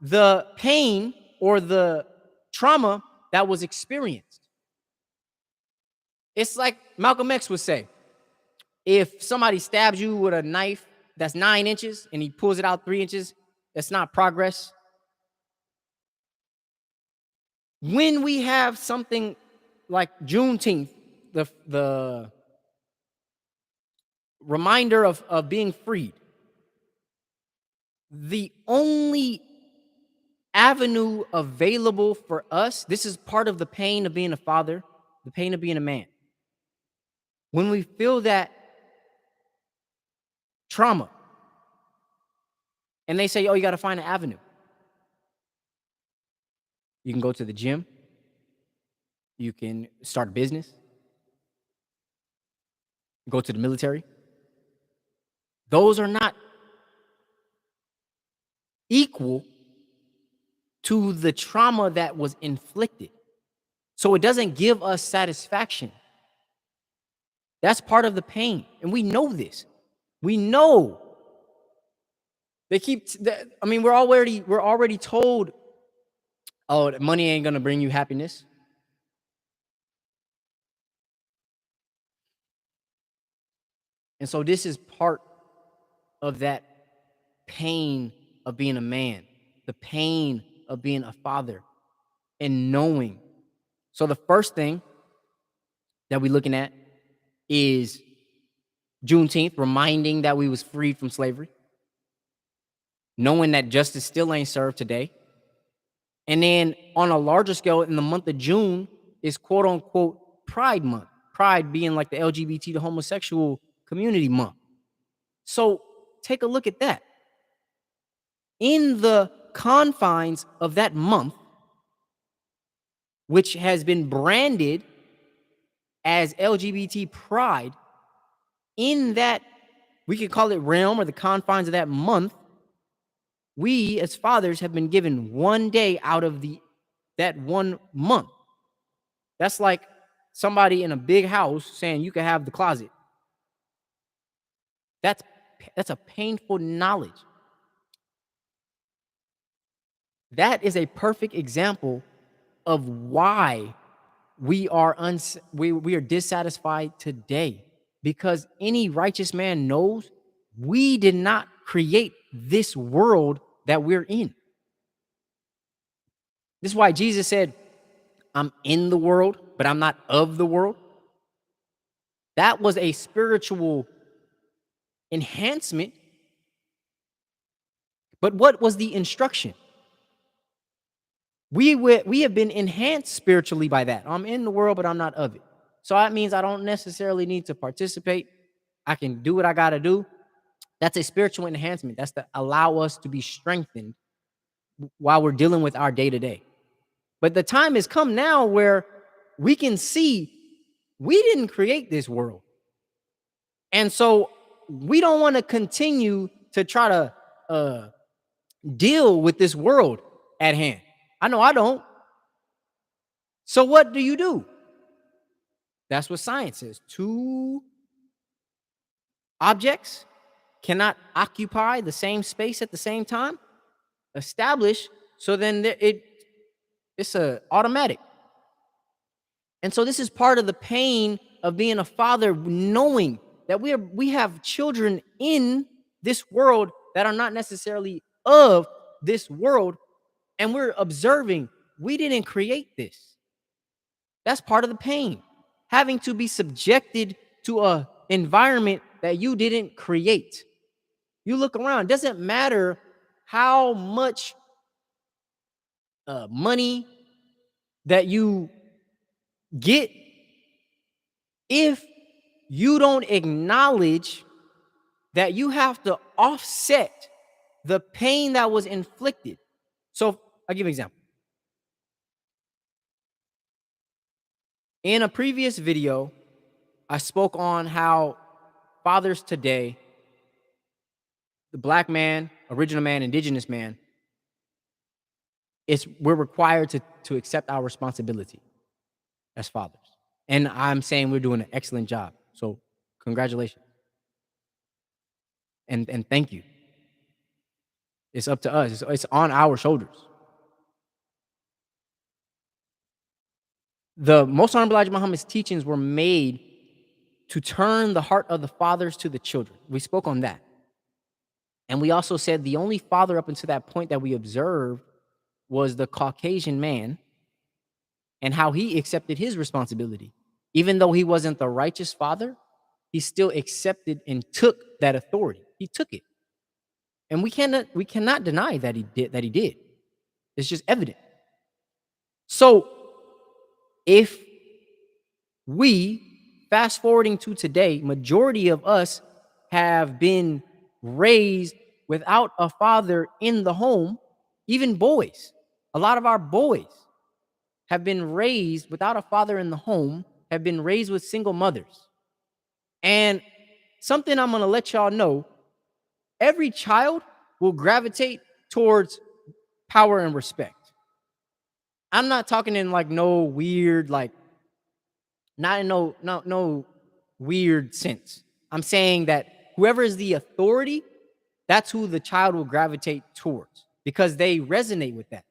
the pain or the trauma that was experienced. It's like Malcolm X would say, if somebody stabs you with a knife that's 9 inches and he pulls it out 3 inches, that's not progress. When we have something like Juneteenth, the reminder of being freed, the only avenue available for us, this is part of the pain of being a father, the pain of being a man. When we feel that trauma, and they say, oh, you got to find an avenue. You can go to the gym. You can start a business. Go to the military. Those are not equal to the trauma that was inflicted. So it doesn't give us satisfaction. That's part of the pain. And we know this. We know. We're already told, oh, money ain't gonna bring you happiness. And so this is part of that pain of being a man, the pain of being a father, and knowing. So the first thing that we're looking at is Juneteenth, reminding that we was freed from slavery, knowing that justice still ain't served today. And then on a larger scale, in the month of June is quote unquote Pride Month. Pride being like the LGBT, the homosexual community month. So take a look at that. In the confines of that month, which has been branded as LGBT pride, in that, we could call it realm or the confines of that month, we as fathers have been given one day out of that 1 month. That's like somebody in a big house saying you can have the closet. That's a painful knowledge. That is a perfect example of why we are dissatisfied today, because any righteous man knows we did not create this world that we're in. This is why Jesus said, I'm in the world, but I'm not of the world. That was a spiritual enhancement. But what was the instruction? We have been enhanced spiritually by that. I'm in the world, but I'm not of it. So that means I don't necessarily need to participate. I can do what I got to do. That's a spiritual enhancement. That's to allow us to be strengthened while we're dealing with our day to day. But the time has come now where we can see we didn't create this world. And so we don't want to continue to try to deal with this world at hand. I know I don't. So what do? That's what science is. Two objects cannot occupy the same space at the same time. Establish, so then it's a automatic. And so this is part of the pain of being a father, knowing that we have children in this world that are not necessarily of this world, and we're observing we didn't create this. That's part of the pain. Having to be subjected to a environment that you didn't create. You look around, it doesn't matter how much money that you get if you don't acknowledge that you have to offset the pain that was inflicted. So I'll give you an example. In a previous video, I spoke on how fathers today, the black man, original man, indigenous man, we're required to accept our responsibility as fathers. And I'm saying we're doing an excellent job. So congratulations. And thank you. It's up to us. It's on our shoulders. The Most Honorable Elijah Muhammad's teachings were made to turn the heart of the fathers to the children. We spoke on that. And we also said the only father up until that point that we observed was the Caucasian man and how he accepted his responsibility. Even though he wasn't the righteous father, he still accepted and took that authority. He took it. And we cannot deny that he did. It's just evident. So if we, fast forwarding to today, majority of us have been raised without a father in the home, even boys. A lot of our boys have been raised without a father in the home, have been raised with single mothers. And something I'm going to let y'all know, every child will gravitate towards power and respect. I'm not talking in like no weird, like not in no weird sense. I'm saying that whoever is the authority, that's who the child will gravitate towards because they resonate with that.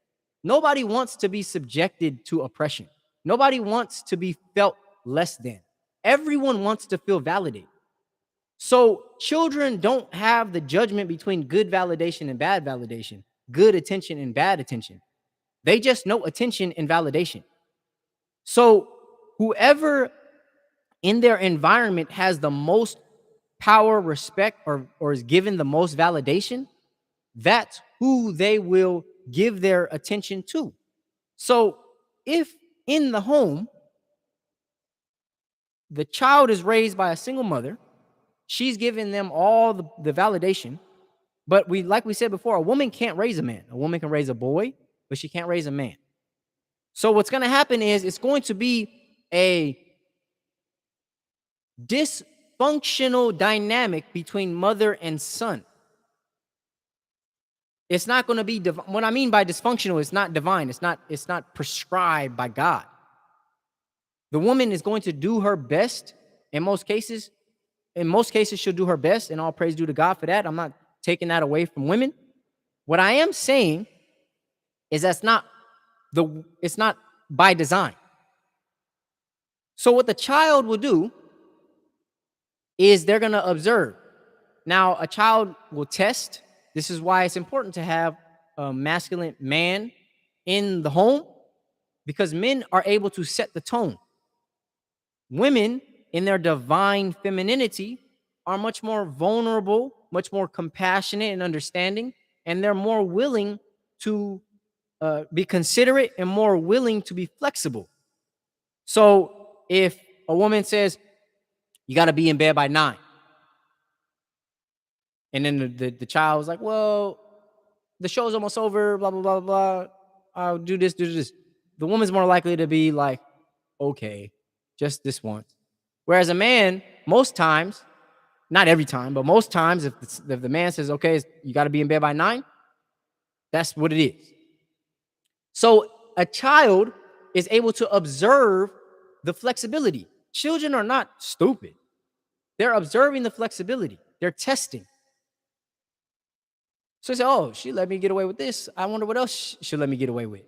Nobody wants to be subjected to oppression. Nobody wants to be felt less than. Everyone wants to feel validated. So children don't have the judgment between good validation and bad validation, good attention and bad attention. They just know attention and validation. So whoever in their environment has the most power, respect, or is given the most validation, that's who they will give their attention to. So if in the home, the child is raised by a single mother, she's giving them all the validation. But like we said before, a woman can't raise a man. A woman can raise a boy, but she can't raise a man. So what's going to happen is it's going to be a dysfunctional dynamic between mother and son. It's not going to be what I mean by dysfunctional, it's not divine. It's not prescribed by God. The woman is going to do her best in most cases. In most cases, she'll do her best, and all praise due to God for that. I'm not taking that away from women. What I am saying is it's not by design. So what the child will do is they're going to observe. Now, a child will test. This is why it's important to have a masculine man in the home, because men are able to set the tone. Women, in their divine femininity, are much more vulnerable, much more compassionate and understanding, and they're more willing to be considerate and more willing to be flexible. So if a woman says you got to be in bed by 9, and then the child was like, well, the show's almost over, blah blah blah blah. I'll do this. The woman's more likely to be like, okay, just this once. Whereas a man, most times, not every time, but most times, if the man says, okay, you got to be in bed by 9, that's what it is. So a child is able to observe the flexibility. Children are not stupid. They're observing the flexibility. They're testing. So they say, oh, she let me get away with this. I wonder what else she'll let me get away with.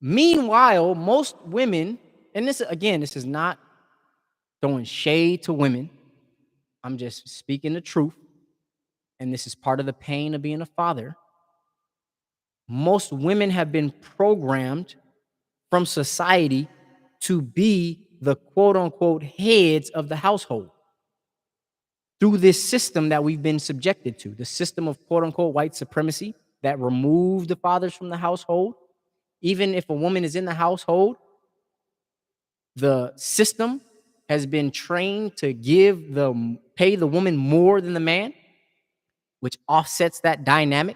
Meanwhile, most women, and this is not throwing shade to women. I'm just speaking the truth. And this is part of the pain of being a father. Most women have been programmed from society to be the quote unquote heads of the household through this system that we've been subjected to, the system of quote unquote white supremacy that removed the fathers from the household. Even if a woman is in the household, the system has been trained to pay the woman more than the man, which offsets that dynamic.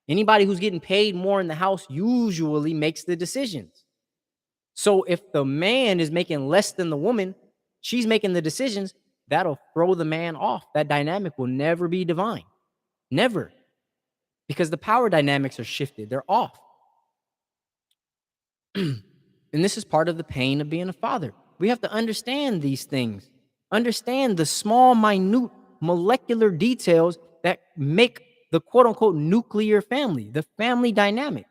Anybody who's getting paid more in the house usually makes the decisions. So if the man is making less than the woman, she's making the decisions, that'll throw the man off. That dynamic will never be divine. Never. Because the power dynamics are shifted. They're off. And this is part of the pain of being a father. We have to understand these things. Understand the small, minute, molecular details that make the quote unquote nuclear family, the family dynamic.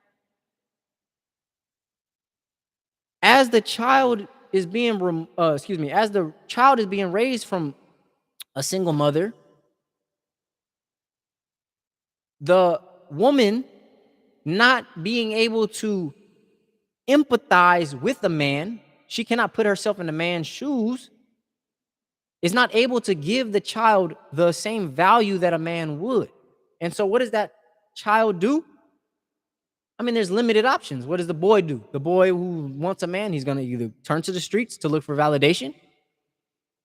As the child is being, as the child is being raised from a single mother, the woman not being able to empathize with a man, she cannot put herself in a man's shoes, is not able to give the child the same value that a man would. And so what does that child do? I mean, there's limited options. What does the boy do? The boy who wants a man, he's going to either turn to the streets to look for validation.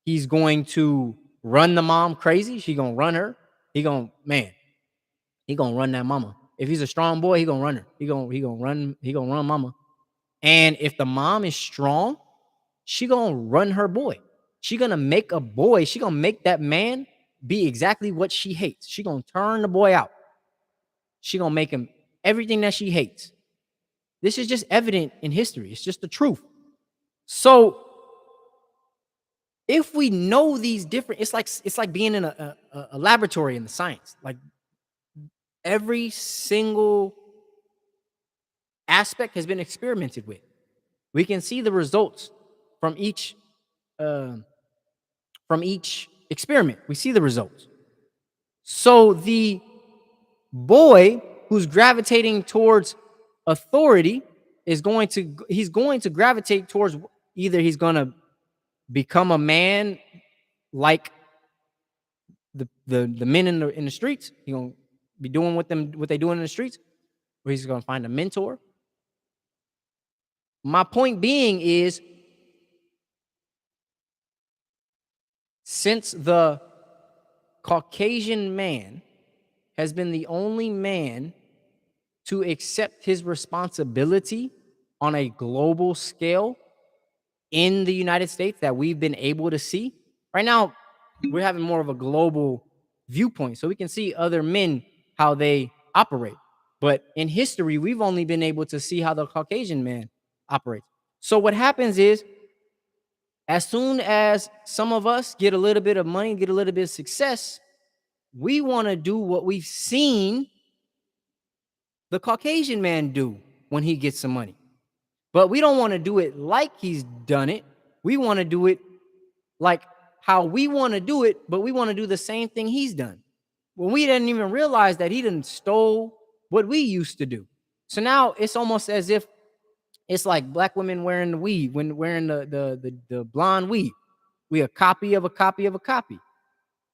He's going to run the mom crazy. She going to run her. He going to run that mama. If he's a strong boy, he going to run her. He going to run mama. And if the mom is strong, she going to run her boy. She going to make that man be exactly what she hates. She going to turn the boy out. She going to make him everything that she hates. This is just evident in history. It's just the truth. So if we know these different, it's like being in a laboratory in the science. Like every single aspect has been experimented with. We can see the results from each experiment. We see the results. So the boy who's gravitating towards authority he's going to gravitate towards either he's going to become a man like the men in the streets. He's going to be doing what they doing in the streets, or he's going to find a mentor. My point being is, since the Caucasian man has been the only man to accept his responsibility on a global scale in the United States that we've been able to see. Right now, we're having more of a global viewpoint, so we can see other men, how they operate. But in history, we've only been able to see how the Caucasian man operates. So what happens is, as soon as some of us get a little bit of money, get a little bit of success, we want to do what we've seen the Caucasian man do when he gets some money. But we don't want to do it like he's done it. We want to do it like how we want to do it, but we want to do the same thing he's done. Well, we didn't even realize that he didn't stole what we used to do. So now it's almost as if it's like black women wearing the weave, when wearing the blonde weave. We a copy of a copy of a copy.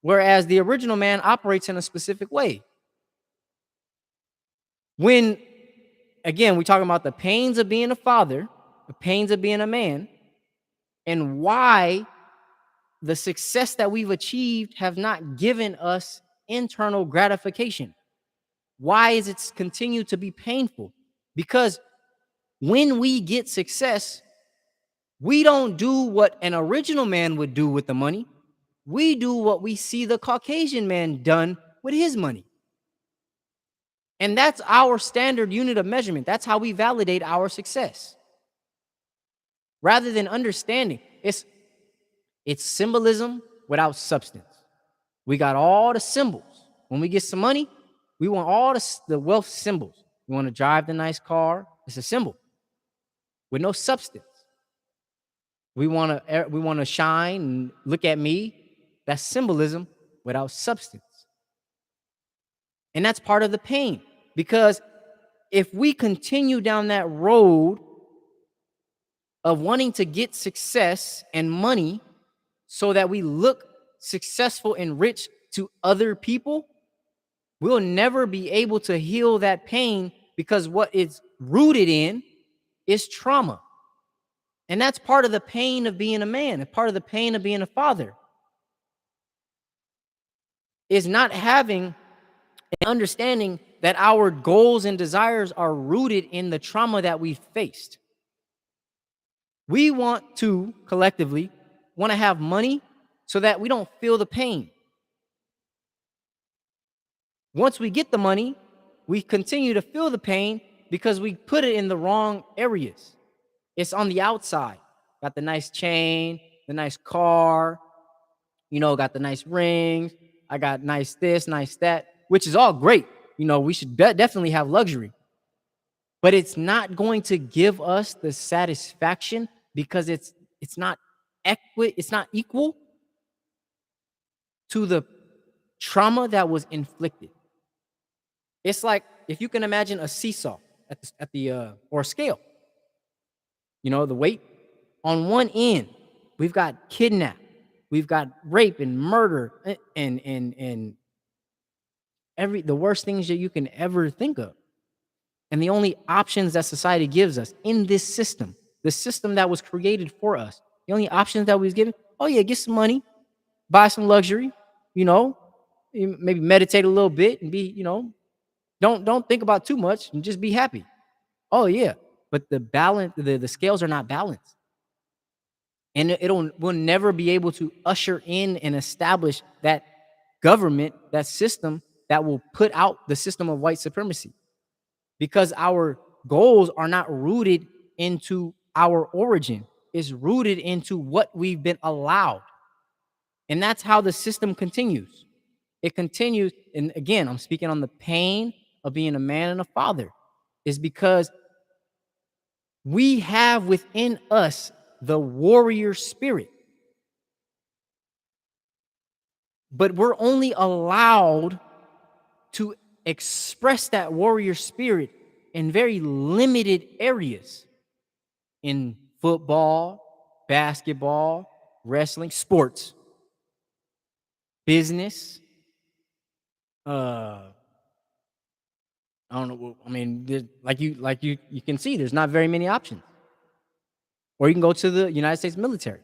Whereas the original man operates in a specific way. When again, we're talking about the pains of being a father, the pains of being a man, and why the success that we've achieved have not given us internal gratification. Why is it continue to be painful? Because when we get success, we don't do what an original man would do with the money. We do what we see the Caucasian man done with his money. And that's our standard unit of measurement. That's how we validate our success. Rather than understanding, it's symbolism without substance. We got all the symbols. When we get some money, we want all the wealth symbols. We want to drive the nice car. It's a symbol with no substance. We want to shine and look at me. That's symbolism without substance. And that's part of the pain, because if we continue down that road of wanting to get success and money so that we look successful and rich to other people, we'll never be able to heal that pain, because what it's rooted in is trauma. And that's part of the pain of being a man, and part of the pain of being a father, is not having an understanding that our goals and desires are rooted in the trauma that we've faced. We want to collectively want to have money so that we don't feel the pain. Once we get the money, we continue to feel the pain because we put it in the wrong areas. It's on the outside. Got the nice chain, the nice car, got the nice rings. I got nice this, nice that, which is all great. We should definitely have luxury. But it's not going to give us the satisfaction, because it's not equal to the trauma that was inflicted. It's like, if you can imagine a seesaw or a scale. The weight on one end, we've got kidnap, we've got rape and murder and the worst things that you can ever think of. And the only options that society gives us in this system, the system that was created for us, the only options that we was given, get some money, buy some luxury, maybe meditate a little bit and be, don't think about too much and just be happy. Oh yeah. But the scales are not balanced. And we'll never be able to usher in and establish that government, that system that will put out the system of white supremacy, because our goals are not rooted into our origin. It's rooted into what we've been allowed. And that's how the system continues. It continues. And again, I'm speaking on the pain of being a man and a father, is because we have within us the warrior spirit. But we're only allowed to express that warrior spirit in very limited areas. In football, basketball, wrestling, sports, business. I don't know. I mean, like you can see, there's not very many options. Or you can go to the United States military.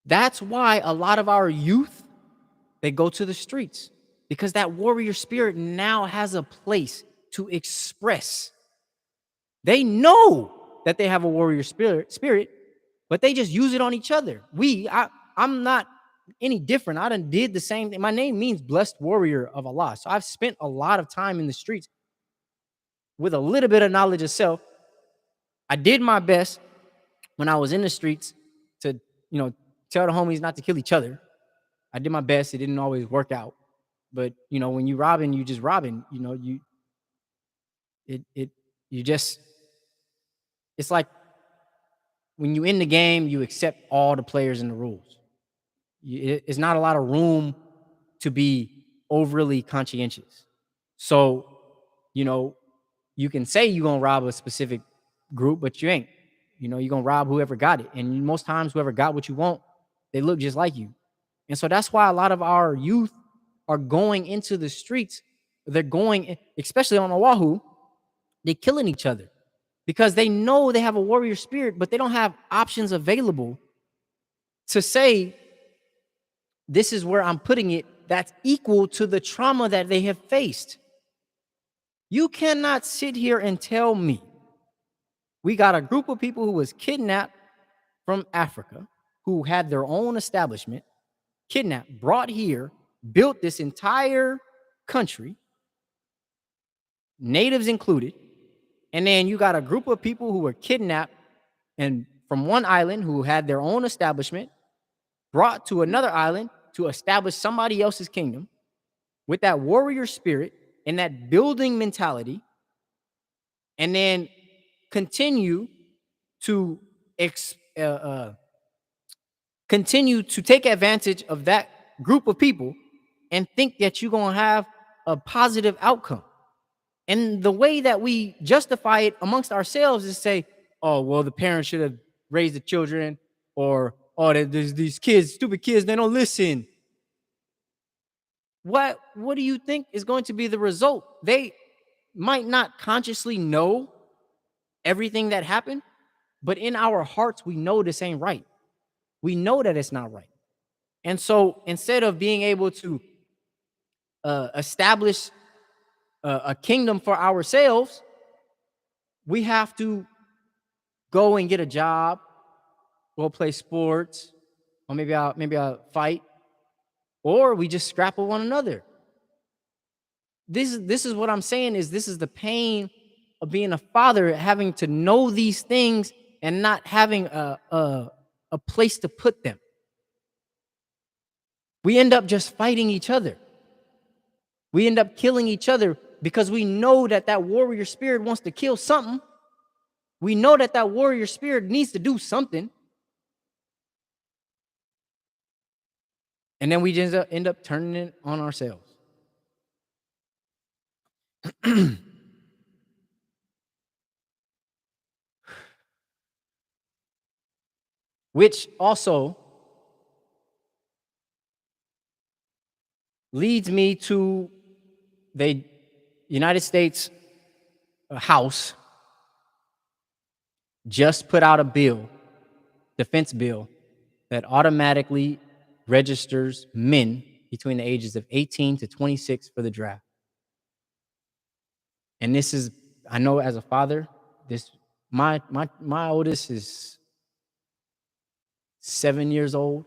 That's why a lot of our youth, they go to the streets, because that warrior spirit now has a place to express. They know that they have a warrior spirit, but they just use it on each other. I'm not any different. I done did the same thing. My name means blessed warrior of Allah. So I've spent a lot of time in the streets with a little bit of knowledge of self. I did my best when I was in the streets to, tell the homies not to kill each other. I did my best. It didn't always work out. But, when you robbing, you just robbing, it's like when you in the game, you accept all the players and the rules. It's not a lot of room to be overly conscientious. So, you can say you're going to rob a specific group, but you ain't. You're going to rob whoever got it. And most times whoever got what you want, they look just like you. And so that's why a lot of our youth are going into the streets they're going, especially on Oahu, they're killing each other because they know they have a warrior spirit, but they don't have options available to say, this is where I'm putting it, that's equal to the trauma that they have faced. You cannot sit here and tell me we got a group of people who was kidnapped from Africa, who had their own establishment, kidnapped, brought here, built this entire country, natives included, and then you got a group of people who were kidnapped and from one island who had their own establishment, brought to another island to establish somebody else's kingdom with that warrior spirit and that building mentality, and then continue to continue to take advantage of that group of people and think that you're going to have a positive outcome. And the way that we justify it amongst ourselves is say, oh, well, the parents should have raised the children, or, oh, there's these kids, stupid kids, they don't listen. What do you think is going to be the result? They might not consciously know everything that happened, but in our hearts, we know this ain't right. We know that it's not right. And so instead of being able to establish a kingdom for ourselves, we have to go and get a job, go play sports, or maybe I'll fight, or we just scrap with one another. This is what I'm saying, is this is the pain of being a father, having to know these things and not having a place to put them. We end up just fighting each other. We end up killing each other because we know that that warrior spirit wants to kill something. We know that that warrior spirit needs to do something. And then we just end up turning it on ourselves. Which also leads me to the United States House just put out a bill, defense bill, that automatically registers men between the ages of 18 to 26 for the draft. And this is, I know as a father, this my oldest is 7 years old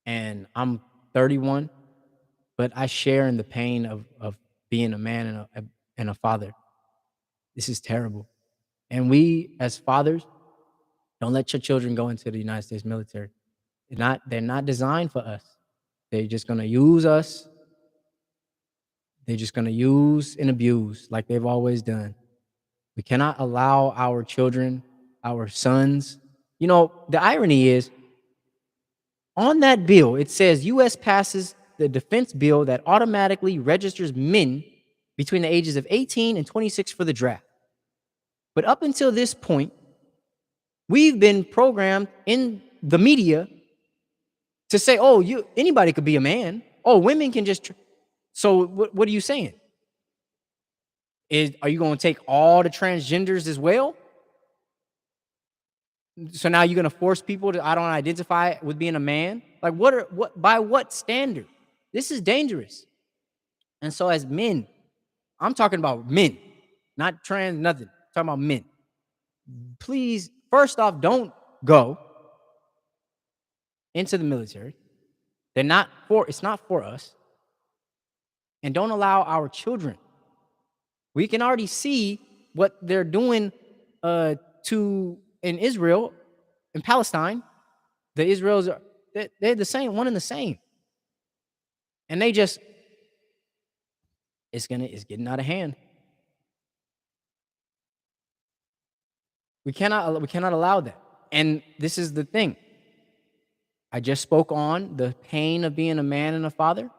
and I'm 31, but I share in the pain of being a man and a father. This is terrible. And we as fathers, don't let your children go into the United States military. They're not designed for us. They're just going to use us. They're just going to use and abuse like they've always done. We cannot allow our children, our sons. You know, the irony is, on that bill, it says U.S. passes the defense bill that automatically registers men between the ages of 18 and 26 for the draft. But up until this point, we've been programmed in the media to say, oh, anybody could be a man. Oh, women can just. So what are you saying? Are you going to take all the transgenders as well? So now you're going to force people to, I don't identify with being a man? Like by what standard? This is dangerous. And so as men, I'm talking about men, not trans, nothing. I'm talking about men. Please, first off, don't go into the military. It's not for us. And don't allow our children. We can already see what they're doing in Israel, in Palestine. The Israelis they're the same, one and the same. And they just, it's getting out of hand. We cannot allow that. And this is the thing. I just spoke on the pain of being a man and a father.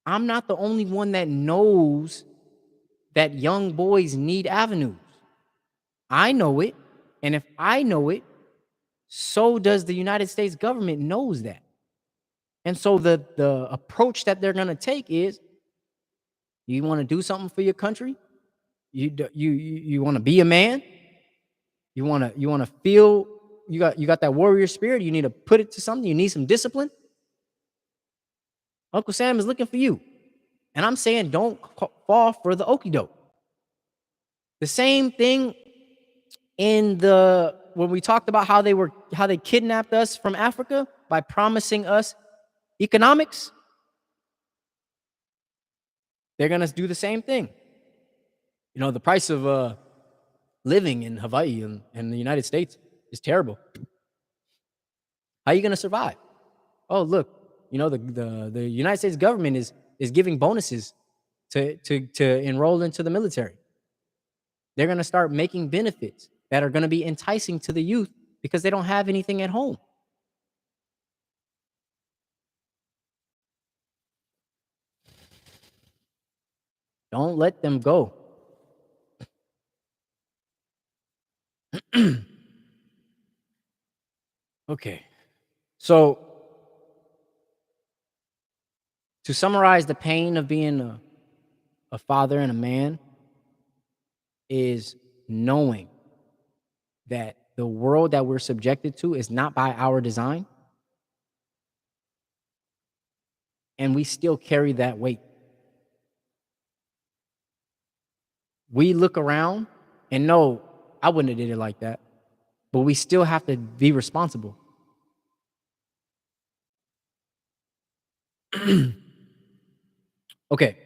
I'm not the only one that knows that young boys need avenues. I know it. And if I know it, so does the United States government knows that. And so the approach that they're gonna take is, you want to do something for your country, you want to be a man, you want to feel you got that warrior spirit, you need to put it to something, you need some discipline. Uncle Sam is looking for you. And I'm saying, don't fall for the okey doke. The same thing in the when we talked about how they kidnapped us from Africa by promising us economics. They're gonna do the same thing. The price of living in Hawaii and the United States is terrible. How are you gonna survive? Oh, look, the United States government is giving bonuses to enroll into the military. They're gonna start making benefits that are gonna be enticing to the youth because they don't have anything at home. Don't let them go. Okay. So, to summarize, the pain of being a father and a man is knowing that the world that we're subjected to is not by our design, and we still carry that weight. We look around and know, I wouldn't have did it like that, but we still have to be responsible. Okay.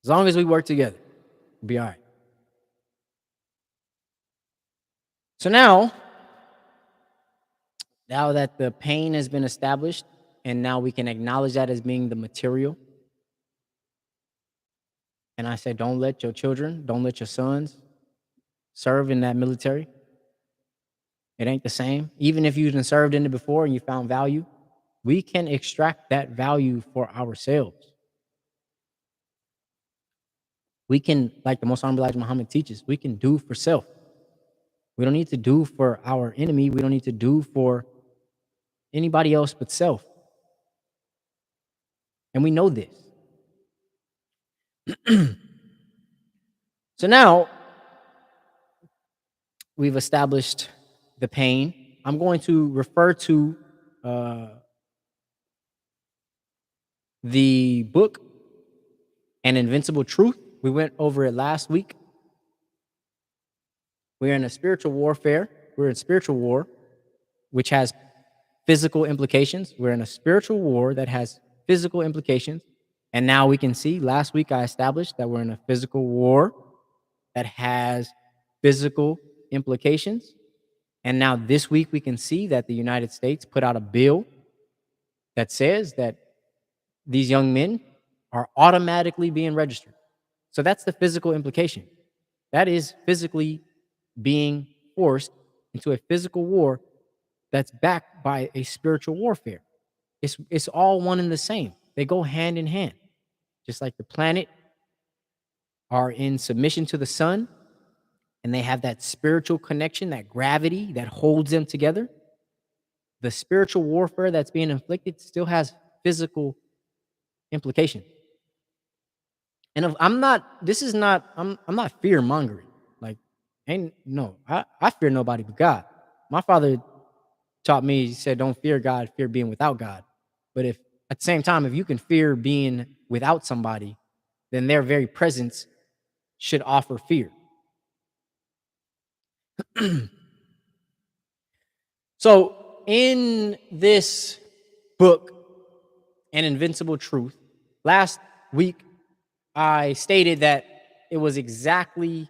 As long as we work together, we'll be all right. So now that the pain has been established, and now we can acknowledge that as being the material. And I said, don't let your children, don't let your sons serve in that military. It ain't the same. Even if you've been served in it before and you found value, we can extract that value for ourselves. We can, like the Most Honorable Elijah Muhammad teaches, we can do for self. We don't need to do for our enemy. We don't need to do for anybody else but self. And we know this. So now we've established the pain. I'm going to refer to the book An Invincible Truth. We went over it last week. We're in a spiritual warfare. We're in spiritual war, which has physical implications. We're in a spiritual war that has physical implications. And now we can see, last week I established that we're in a physical war that has physical implications. And now this week we can see that the United States put out a bill that says that these young men are automatically being registered. So that's the physical implication. That is physically being forced into a physical war that's backed by a spiritual warfare. It's all one and the same. They go hand in hand. Just like the planet are in submission to the sun, and they have that spiritual connection, that gravity that holds them together. The spiritual warfare that's being inflicted still has physical implication. And if I'm not, this is not, I'm not fear mongering. Like, ain't no, I fear nobody but God. My father taught me, he said, don't fear God, fear being without God. But if at the same time, if you can fear being without somebody, then their very presence should offer fear. So in this book, An Invincible Truth, last week I stated that it was exactly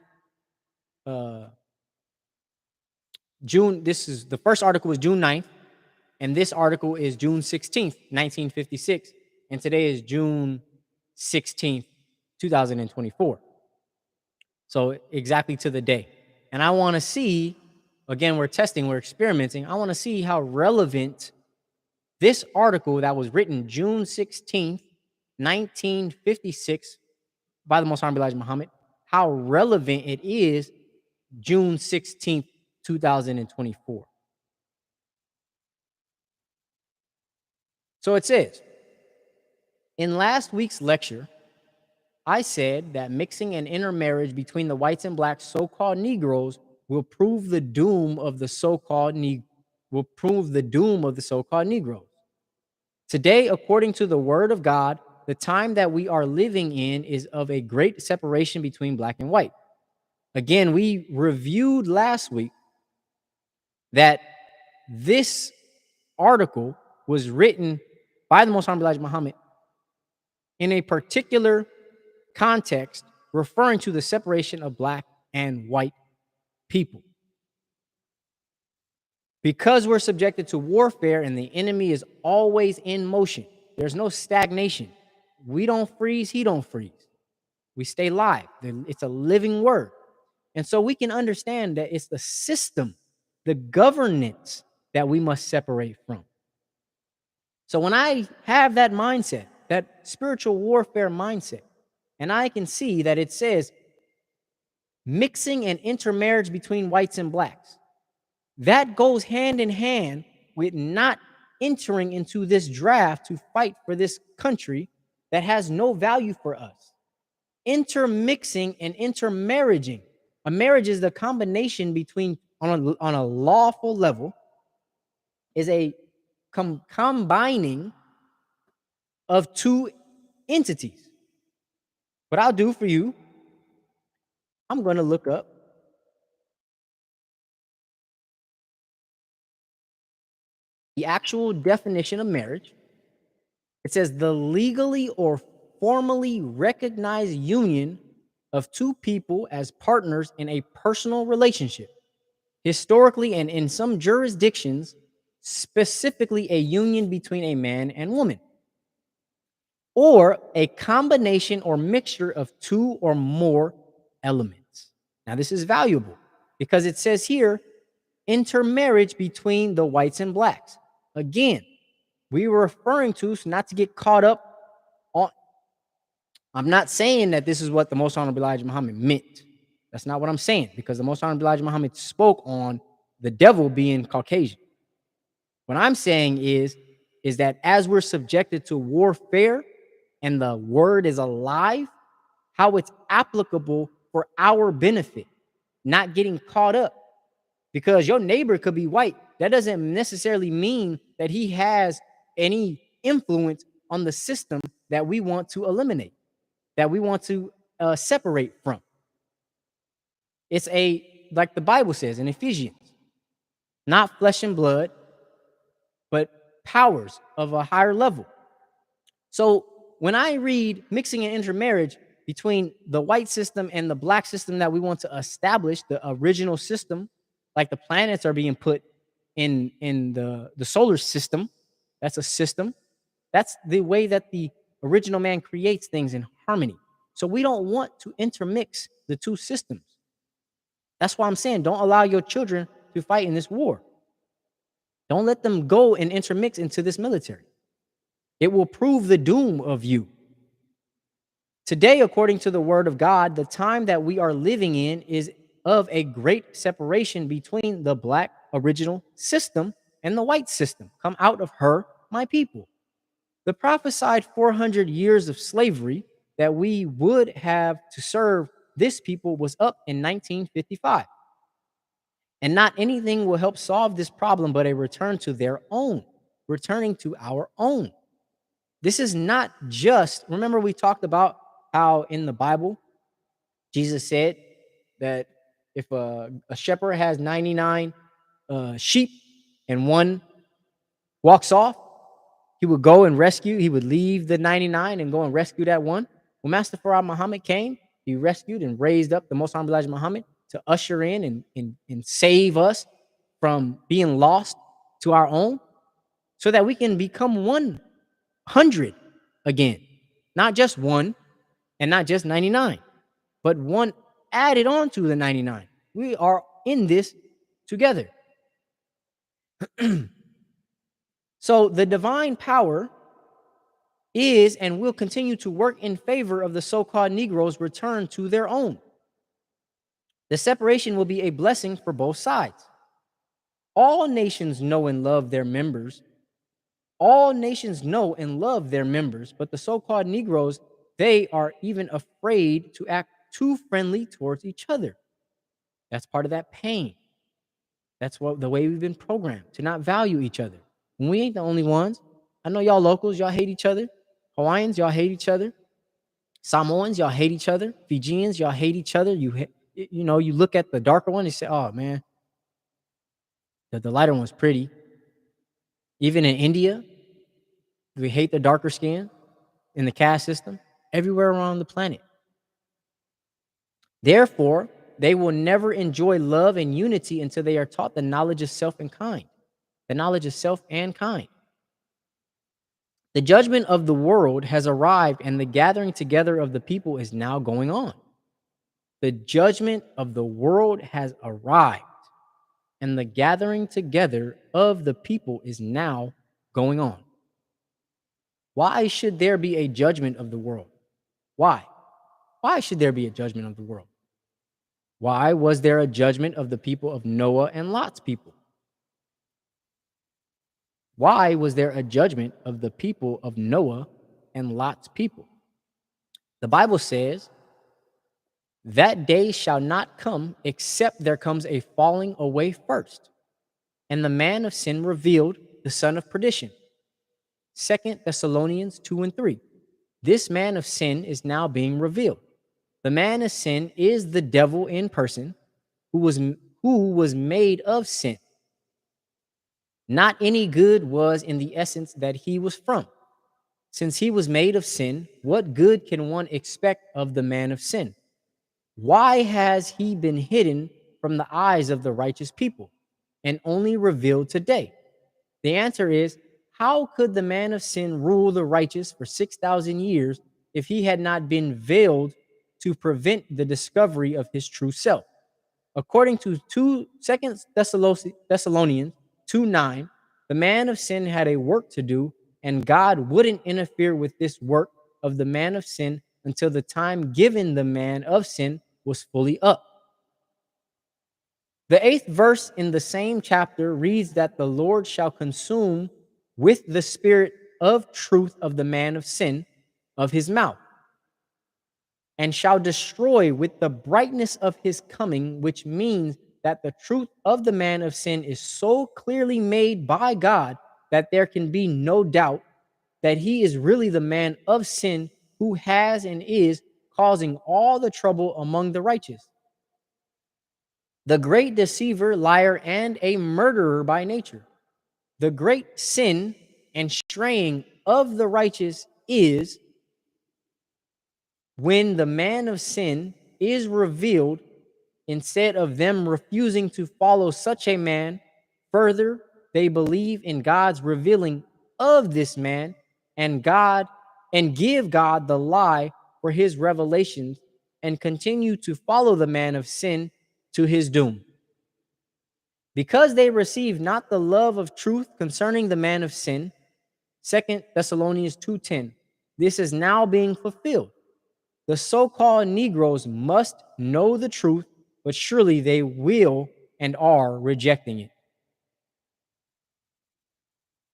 June. This is the first article was June 9th, and this article is June 16th, 1956, and today is June 16th, 2024. So exactly to the day. And I want to see, again, we're testing, we're experimenting. I want to see how relevant this article that was written June 16th, 1956 by the Most Honorable Elijah Muhammad, how relevant it is June 16th, 2024. So it says, in last week's lecture, I said that mixing and intermarriage between the whites and blacks, so-called Negroes, will prove the doom of the so-called Negroes. Today, according to the word of God, the time that we are living in is of a great separation between black and white. Again, we reviewed last week that this article was written by the Most Honorable Elijah Muhammad in a particular context referring to the separation of black and white people. Because we're subjected to warfare and the enemy is always in motion, there's no stagnation. We don't freeze, he don't freeze. We stay live. It's a living word. And so we can understand that it's the system, the governance that we must separate from. So when I have that mindset, that spiritual warfare mindset, and I can see that it says mixing and intermarriage between whites and blacks, that goes hand in hand with not entering into this draft to fight for this country that has no value for us. Intermixing and intermarrying. A marriage is the combination between, on a lawful level, is a combining of two entities. What I'll do for you, I'm going to look up the actual definition of marriage. It says the legally or formally recognized union of two people as partners in a personal relationship. Historically and in some jurisdictions, specifically a union between a man and woman, or a combination or mixture of two or more elements. Now, this is valuable because it says here, intermarriage between the whites and blacks. Again, we were referring to, so not to get caught up on, I'm not saying that this is what the Most Honorable Elijah Muhammad meant. That's not what I'm saying, because the Most Honorable Elijah Muhammad spoke on the devil being Caucasian. What I'm saying is that as we're subjected to warfare and the word is alive, how it's applicable for our benefit, not getting caught up. Because your neighbor could be white. That doesn't necessarily mean that he has any influence on the system that we want to eliminate, that we want to separate from. It's like the Bible says in Ephesians, not flesh and blood, but powers of a higher level. So when I read mixing and intermarriage between the white system and the black system that we want to establish, the original system, like the planets are being put in the solar system, that's a system. That's the way that the original man creates things in harmony. So we don't want to intermix the two systems. That's why I'm saying don't allow your children to fight in this war. Don't let them go and intermix into this military. It will prove the doom of you. Today, according to the word of God, the time that we are living in is of a great separation between the black original system and the white system. Come out of her, my people. The prophesied 400 years of slavery that we would have to serve this people was up in 1955. And not anything will help solve this problem but a return to their own, returning to our own. This is not just, remember we talked about how in the Bible, Jesus said that if a shepherd has 99 sheep and one walks off, he would go and rescue, he would leave the 99 and go and rescue that one. When Master Farah Muhammad came, he rescued and raised up the Most Honorable Elijah Muhammad to usher in and save us from being lost to our own, so that we can become 100 again. Not just one and not just 99, but one added on to the 99. We are in this together. So the divine power is and will continue to work in favor of the so-called Negroes' return to their own. The separation will be a blessing for both sides. All nations know and love their members. All nations know and love their members, but the so called Negroes, they are even afraid to act too friendly towards each other. That's part of that pain. That's what the way we've been programmed to not value each other. And we ain't the only ones. I know y'all locals, y'all hate each other. Hawaiians, y'all hate each other. Samoans, y'all hate each other. Fijians, y'all hate each other. You know, you look at the darker one and say, "Oh man, the lighter one's pretty." Even in India, we hate the darker skin in the caste system. Everywhere around the planet. Therefore, they will never enjoy love and unity until they are taught the knowledge of self and kind. The knowledge of self and kind. The judgment of the world has arrived, and the gathering together of the people is now going on. The judgment of the world has arrived, and the gathering together of the people is now going on. Why should there be a judgment of the world? Why? Why should there be a judgment of the world? Why was there a judgment of the people of Noah and Lot's people? Why was there a judgment of the people of Noah and Lot's people? The Bible says, that day shall not come except there comes a falling away first, and the man of sin revealed, the son of perdition. 2 Thessalonians 2 and 3. This man of sin is now being revealed. The man of sin is the devil in person who was made of sin. Not any good was in the essence that he was from. Since he was made of sin, what good can one expect of the man of sin? Why has he been hidden from the eyes of the righteous people and only revealed today? The answer is, how could the man of sin rule the righteous for 6,000 years if he had not been veiled to prevent the discovery of his true self? According to 2 Thessalonians 2:9, the man of sin had a work to do, and God wouldn't interfere with this work of the man of sin until the time given the man of sin was fully up. The 8th verse in the same chapter reads that the Lord shall consume with the spirit of truth of the man of sin of his mouth, and shall destroy with the brightness of his coming, which means that the truth of the man of sin is so clearly made by God that there can be no doubt that he is really the man of sin who has and is causing all the trouble among the righteous. The great deceiver, liar, and a murderer by nature. The great sin and straying of the righteous is when the man of sin is revealed, instead of them refusing to follow such a man, further, they believe in God's revealing of this man and give God the lie for his revelations and continue to follow the man of sin to his doom. Because they receive not the love of truth concerning the man of sin, 2 Thessalonians 2:10, this is now being fulfilled. The so-called Negroes must know the truth, but surely they will and are rejecting it.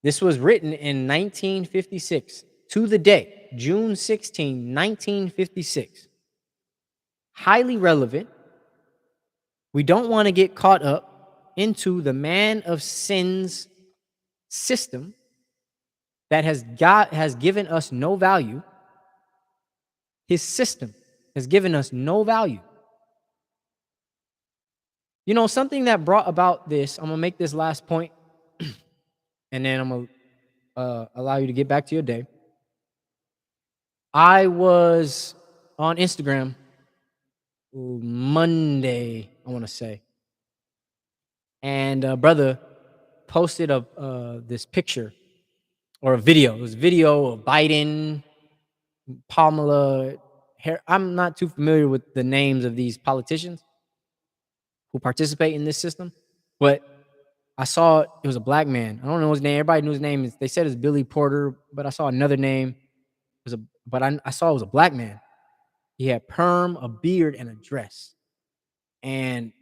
This was written in 1956, to the day, June 16, 1956. Highly relevant. We don't want to get caught up into the man of sin's system that has given us no value. His system has given us no value. You know, something that brought about this, I'm going to make this last point, and then I'm going to allow you to get back to your day. I was on Instagram Monday, I want to say, and a brother posted this picture or a video. It was a video of Biden, Kamala. I'm not too familiar with the names of these politicians who participate in this system, but I saw it was a black man. I don't know his name. Everybody knew his name. They said it's Billy Porter, but I saw another name. I saw it was a black man. He had perm, a beard, and a dress. And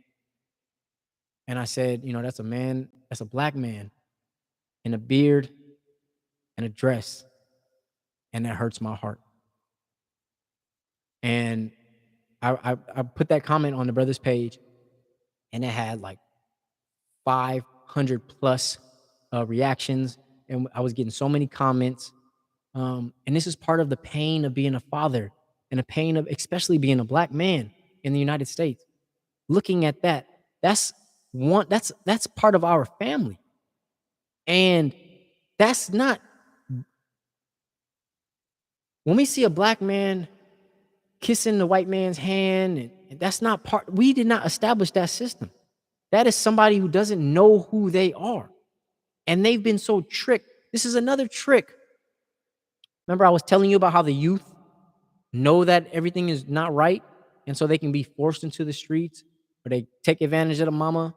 And I said, that's a man, that's a black man in a beard and a dress, and that hurts my heart. And I put that comment on the brother's page, and it had like 500 plus reactions, and I was getting so many comments. And this is part of the pain of being a father, and the pain of especially being a black man in the United States. Looking at that, that's that's part of our family, and that's not when we see a black man kissing the white man's hand, and that's not part. We did not establish that system. That is somebody who doesn't know who they are, and they've been so tricked. This is another trick. Remember, I was telling you about how the youth know that everything is not right, and so they can be forced into the streets, or they take advantage of the mama,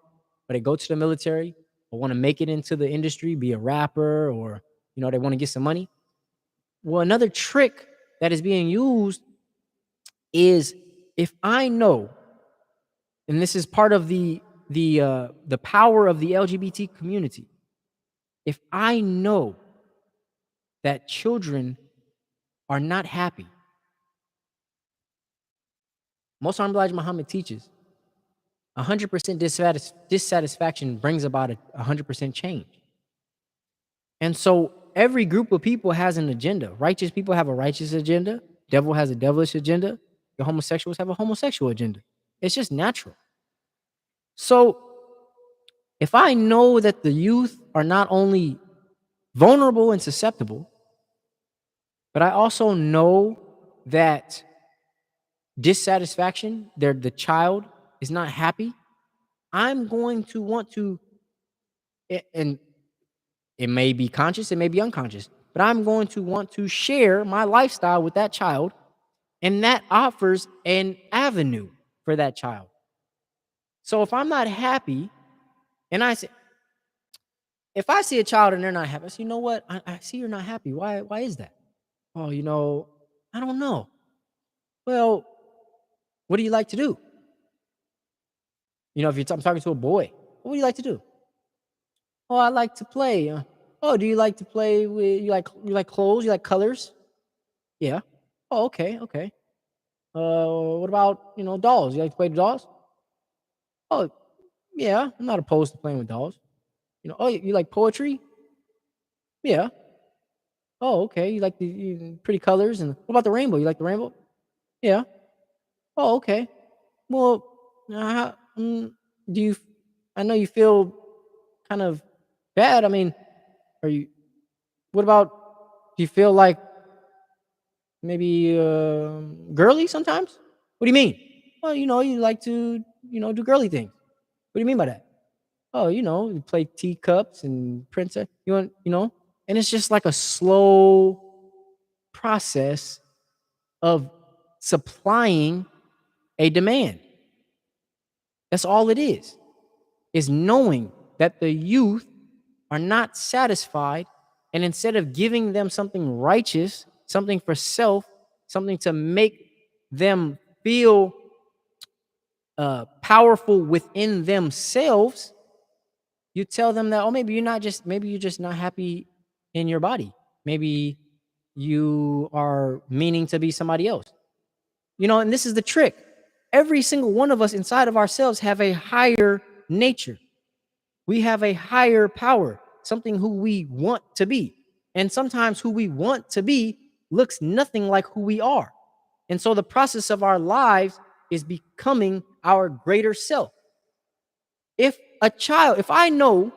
or they go to the military, or want to make it into the industry, be a rapper, or they want to get some money. Well, another trick that is being used is, if I know, and this is part of the power of the LGBT community. If I know that children are not happy, Most Elijah Muhammad teaches 100% dissatisfaction brings about a 100% change. And so every group of people has an agenda. Righteous people have a righteous agenda. Devil has a devilish agenda. The homosexuals have a homosexual agenda. It's just natural. So if I know that the youth are not only vulnerable and susceptible, but I also know that dissatisfaction, the child is not happy, I'm going to want to, and it may be conscious, it may be unconscious, but I'm going to want to share my lifestyle with that child, and that offers an avenue for that child. So if I'm not happy, and I say, if I see a child and they're not happy, I say, you know what? I see you're not happy. Why is that? Oh, I don't know. Well, what do you like to do? If I'm talking to a boy, what do you like to do? Oh, I like to play. Oh, do you like to play with you like clothes? You like colors? Yeah. Oh, okay, okay. What about dolls? You like to play with dolls? Oh, yeah. I'm not opposed to playing with dolls. Oh, you like poetry? Yeah. Oh, okay. You like the pretty colors, and what about the rainbow? You like the rainbow? Yeah. Oh, okay. Well, do you? I know you feel kind of bad. I mean, are you? What about? Do you feel like maybe girly sometimes? What do you mean? Well, you like to do girly things. What do you mean by that? Oh, you play teacups and princess. And it's just like a slow process of supplying a demand. That's all it is knowing that the youth are not satisfied. And instead of giving them something righteous, something for self, something to make them feel powerful within themselves, you tell them that, oh, maybe you're just not happy in your body. Maybe you are meaning to be somebody else. And this is the trick. Every single one of us inside of ourselves have a higher nature. We have a higher power, something who we want to be. And sometimes who we want to be looks nothing like who we are. And so the process of our lives is becoming our greater self. If I know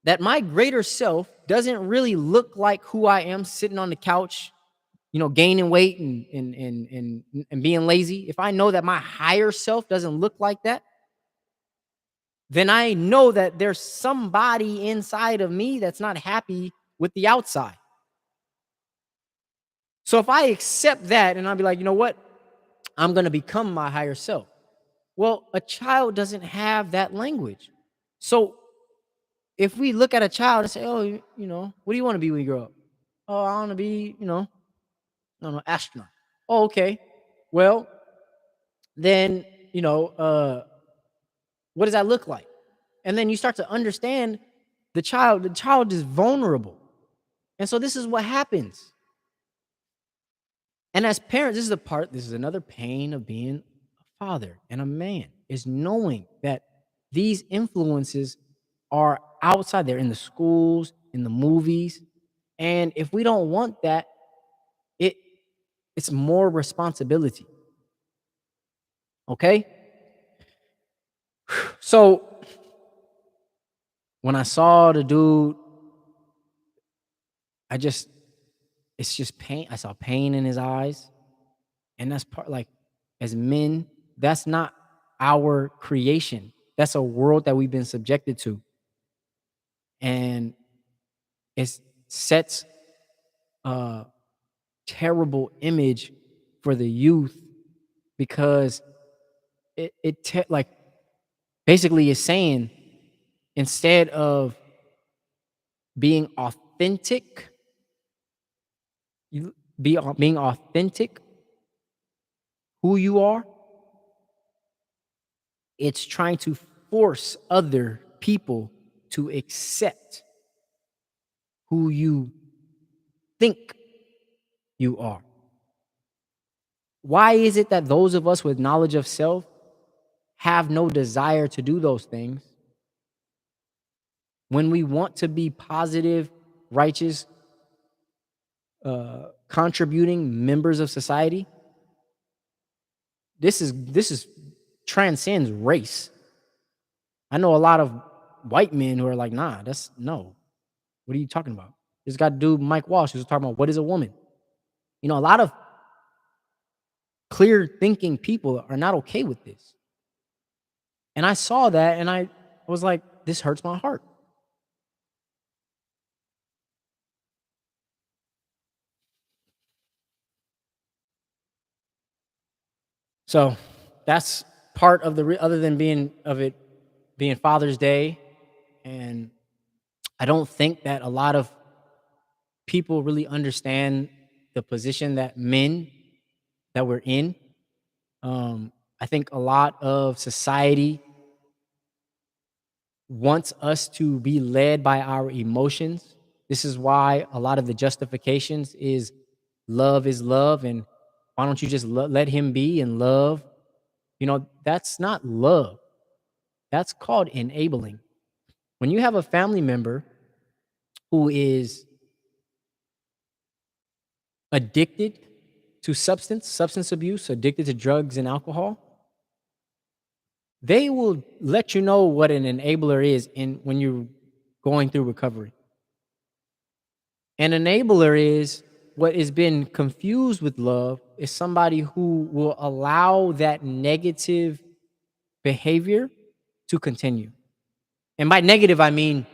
that my greater self doesn't really look like who I am sitting on the couch, gaining weight and being lazy, if I know that my higher self doesn't look like that, then I know that there's somebody inside of me that's not happy with the outside. So if I accept that and I'll be like, you know what? I'm going to become my higher self. Well, a child doesn't have that language. So if we look at a child and say, oh, what do you want to be when you grow up? Oh, I want to be, I don't know, astronaut. Oh, okay. Well, then, what does that look like? And then you start to understand the child is vulnerable. And so this is what happens. And as parents, this is another pain of being a father and a man, is knowing that these influences are outside there in the schools, in the movies. And if we don't want that, it it's more responsibility. Okay? So when I saw the dude, I just it's just pain. I saw pain in his eyes. And that's part like as men, that's not our creation. That's a world that we've been subjected to. And it sets a terrible image for the youth because like basically is saying instead of being authentic, being authentic who you are, it's trying to force other people to accept who you think you are. Why is it that those of us with knowledge of self have no desire to do those things when we want to be positive, righteous, contributing members of society? This is transcends race. I know a lot of white men who are like, nah, that's no. What are you talking about? This got dude Mike Walsh who's talking about what is a woman. A lot of clear thinking people are not okay with this. And I saw that and I was like, this hurts my heart. So that's part of other than being Father's Day. And I don't think that a lot of people really understand the position that men that we're in. I think a lot of society wants us to be led by our emotions. This is why a lot of the justifications is love, and why don't you just let him be and love? That's not love. That's called enabling. When you have a family member who is addicted to substance abuse, addicted to drugs and alcohol, they will let you know what an enabler is when you're going through recovery. An enabler is what has been confused with love is somebody who will allow that negative behavior to continue. And by negative, I mean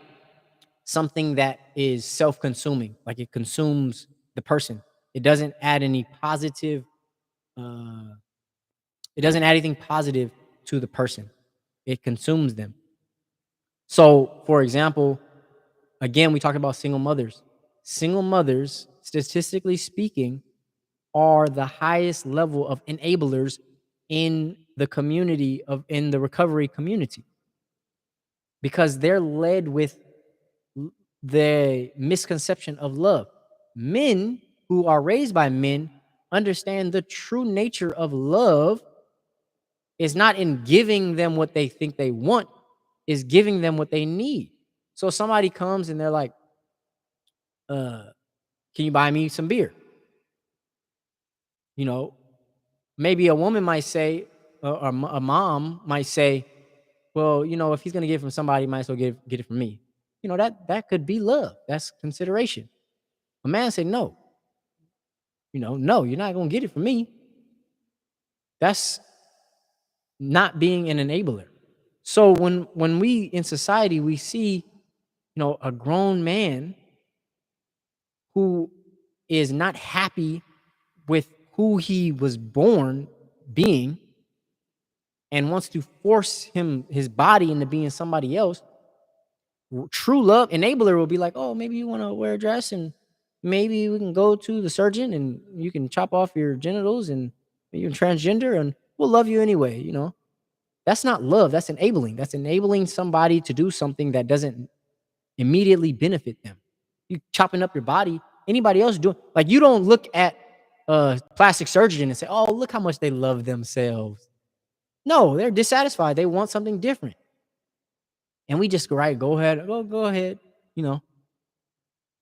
something that is self-consuming, like it consumes the person. It doesn't add any positive, uh, it doesn't add anything positive to the person. It consumes them. So, for example, again, we talked about single mothers. Single mothers, statistically speaking, are the highest level of enablers in the recovery community because they're led with the misconception of love. Men who are raised by men understand the true nature of love is not in giving them what they think they want, is giving them what they need. So somebody comes and they're like, uh, can you buy me some beer? You know, maybe a woman might say, or a mom might say, well, if he's gonna get it from somebody, he might as well get it from me. That could be love. That's consideration. A man said, no, no, you're not gonna get it from me. That's not being an enabler. So when we in society we see, a grown man who is not happy with who he was born being and wants to force his body into being somebody else, true love enabler will be like, oh, maybe you want to wear a dress and maybe we can go to the surgeon and you can chop off your genitals and you're transgender and we'll love you anyway. That's not love. That's enabling. That's enabling somebody to do something that doesn't immediately benefit them. You chopping up your body. Anybody else doing, like, you don't look at a plastic surgeon and say, "Oh, look how much they love themselves." No, they're dissatisfied. They want something different. And we just go, right, go ahead, go ahead. You know,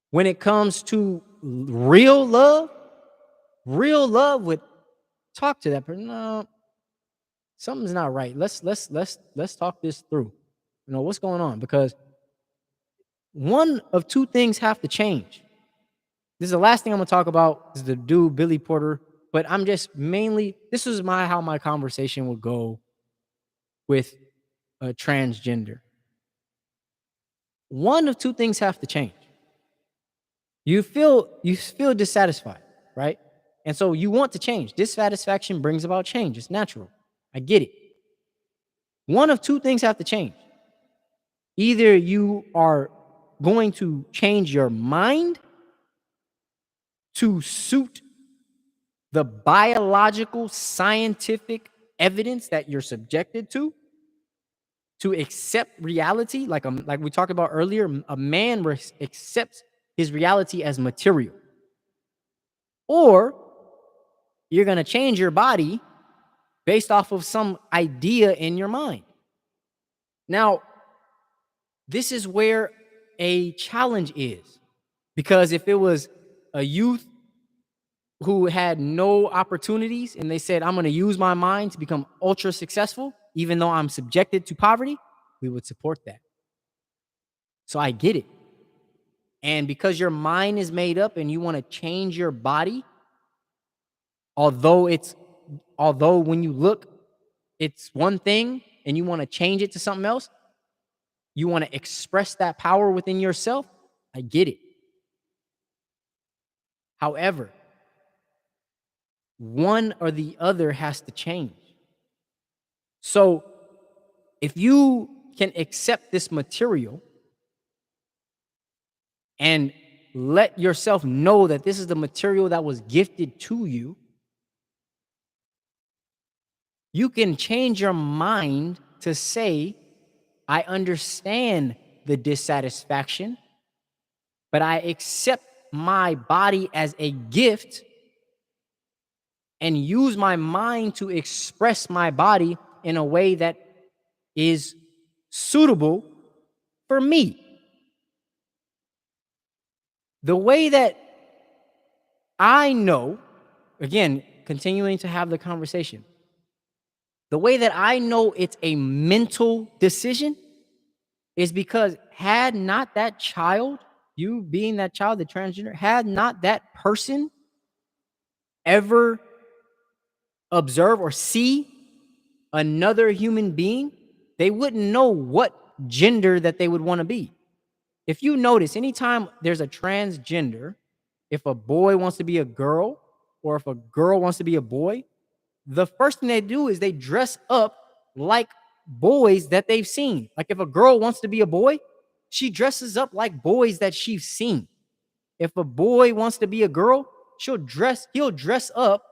when it comes to real love would talk to that person. No, something's not right. Let's talk this through. You know, what's going on? Because one of two things have to change. This is the last thing I'm gonna talk about. Is the dude Billy Porter, but I'm just mainly, this is how my conversation would go with a transgender. One of two things have to change. You feel dissatisfied, right? And so you want to change. Dissatisfaction brings about change. It's natural. I get it. One of two things have to change. Either you are going to change your mind to suit the biological scientific evidence that you're subjected to accept reality, like we talked about earlier. A man accepts his reality as material, or you're going to change your body based off of some idea in your mind. Now, this is where a challenge is, because if it was a youth who had no opportunities and they said, "I'm going to use my mind to become ultra successful, even though I'm subjected to poverty," we would support that. So I get it. And because your mind is made up and you want to change your body, although when you look, it's one thing, and you want to change it to something else, you want to express that power within yourself, I get it. However, one or the other has to change. So if you can accept this material and let yourself know that this is the material that was gifted to you, you can change your mind to say, "I understand the dissatisfaction, but I accept my body as a gift and use my mind to express my body in a way that is suitable for me." The way that I know, again, continuing to have the conversation, the way that I know it's a mental decision is because had not that child, you being that child, the transgender, had not that person ever observe or see another human being, they wouldn't know what gender that they would want to be. If you notice, anytime there's a transgender, if a boy wants to be a girl or if a girl wants to be a boy, the first thing they do is they dress up like boys that they've seen. Like if a girl wants to be a boy, she dresses up like boys that she's seen. If a boy wants to be a girl, he'll dress up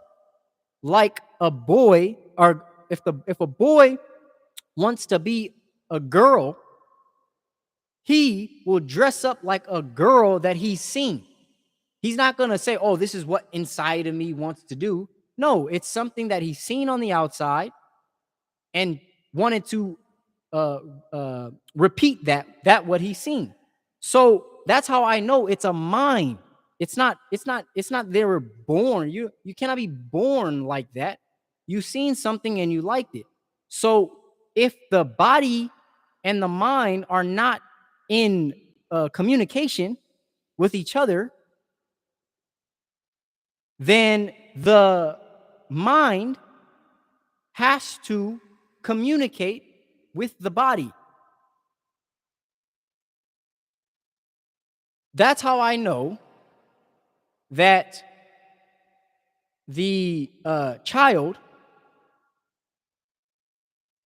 like a boy. Or if a boy wants to be a girl, he will dress up like a girl that he's seen. He's not going to say, "Oh, this is what inside of me wants to do." No, it's something that he's seen on the outside and wanted to repeat that what he's seen. So that's how I know it's a mind. It's not they were born. You cannot be born like that. You've seen something and you liked it. So if the body and the mind are not in communication with each other, then the mind has to communicate with the body. That's how I know that the child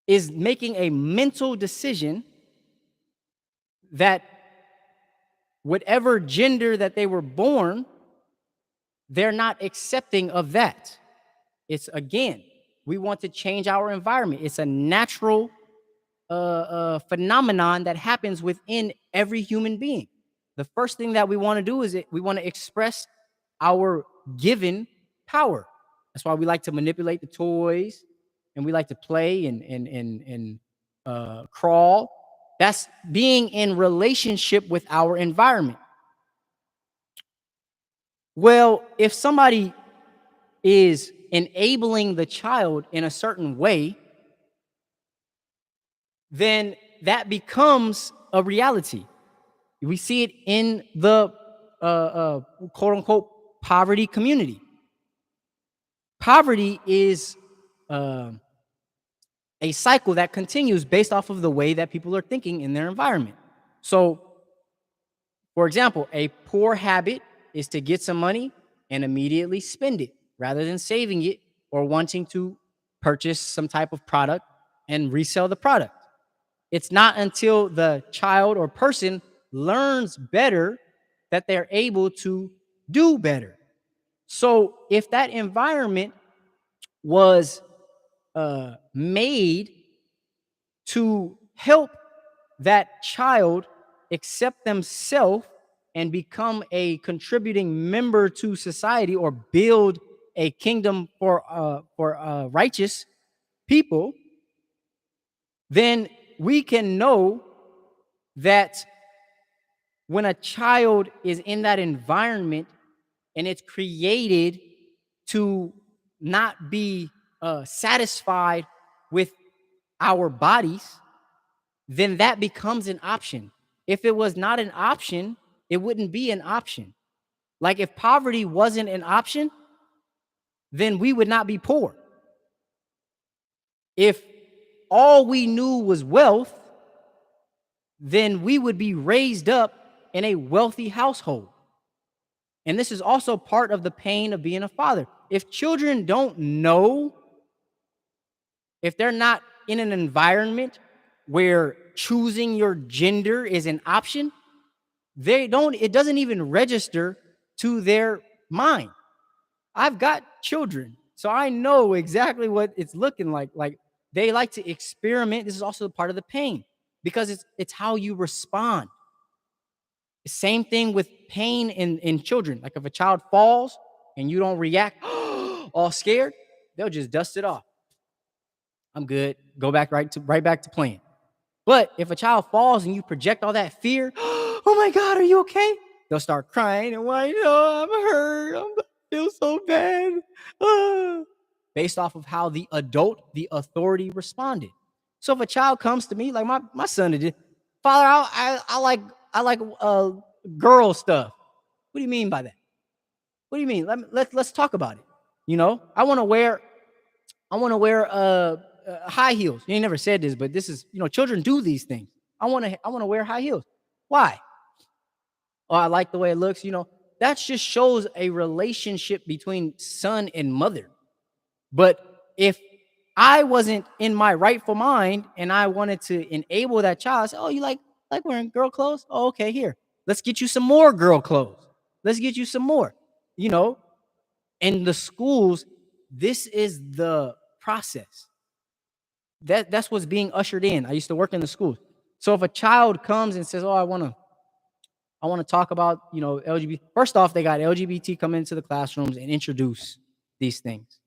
is making a mental decision that whatever gender that they were born, they're not accepting of that. It's, again, we want to change our environment. It's a natural phenomenon that happens within every human being. The first thing that we want to do is we want to express our given power. That's why we like to manipulate the toys, and we like to play and crawl. That's being in relationship with our environment. Well, if somebody is enabling the child in a certain way, then that becomes a reality. We see it in the quote unquote poverty community. Poverty is uh, a cycle that continues based off of the way that people are thinking in their environment. So, for example, a poor habit is to get some money and immediately spend it rather than saving it or wanting to purchase some type of product and resell the product. It's not until the child or person learns better that they're able to do better. So if that environment was made to help that child accept themselves and become a contributing member to society or build a kingdom for righteous people, then we can know that when a child is in that environment and it's created to not be satisfied with our bodies, then that becomes an option. If it was not an option, it wouldn't be an option. Like if poverty wasn't an option, then we would not be poor. If all we knew was wealth, then we would be raised up in a wealthy household. And this is also part of the pain of being a father. If children don't know, if they're not in an environment where choosing your gender is an option, it doesn't even register to their mind. I've got children, so I know exactly what it's looking like. Like they like to experiment. This is also part of the pain because it's how you respond. Same thing with pain in children. Like if a child falls and you don't react all scared, they'll just dust it off. I'm good. Go back right back to playing. But if a child falls and you project all that fear, oh my God, are you okay? They'll start crying and whining, oh, I'm hurt. I feel so bad. Ah. Based off of how the adult, the authority responded. So if a child comes to me, like my son did, Father, I like girl stuff. What do you mean by that? What do you mean? Let's talk about it. You know, I want to wear high heels. You ain't never said this, but this is, children do these things. I want to wear high heels. Why? Oh, I like the way it looks. That just shows a relationship between son and mother. But if I wasn't in my rightful mind and I wanted to enable that child, I said, oh, you like wearing girl clothes? Oh, okay, here. Let's get you some more girl clothes. Let's get you some more. In the schools, this is the process. That's what's being ushered in. I used to work in the schools. So if a child comes and says, oh, I want to talk about, LGBT. First off, they got LGBT come into the classrooms and introduce these things.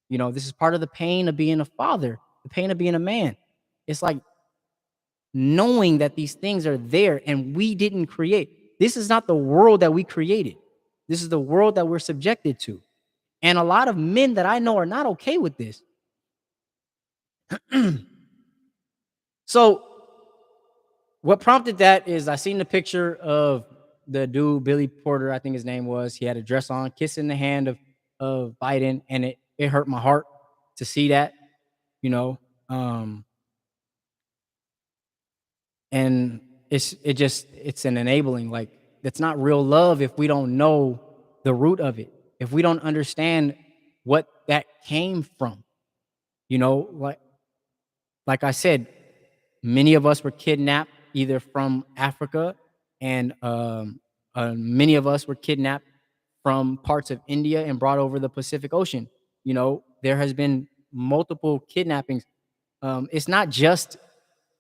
This is part of the pain of being a father, the pain of being a man. It's like knowing that these things are there and we didn't create. This is not the world that we created. This is the world that we're subjected to. And a lot of men that I know are not okay with this. So what prompted that is I seen the picture of the dude, Billy Porter, I think his name was. He had a dress on, kissing the hand of Biden, and it hurt my heart to see that, and it's an enabling, like it's not real love if we don't know the root of it, if we don't understand what that came from, like I said, many of us were kidnapped either from Africa, and many of us were kidnapped from parts of India and brought over the Pacific Ocean. There has been multiple kidnappings. It's not just,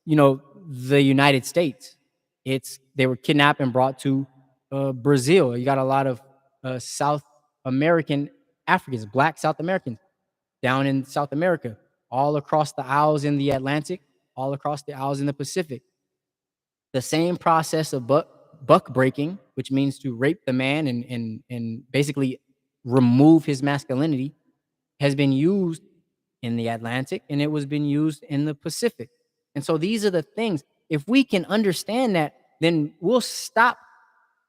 you know, the United States. It's they were kidnapped and brought to Brazil. You got a lot of South American Africans, Black South Americans down in South America, all across the Isles in the Atlantic, all across the Isles in the Pacific. The same process of buck breaking, which means to rape the man and basically remove his masculinity, has been used in the Atlantic and it was been used in the Pacific. And so these are the things. If we can understand that, then we'll stop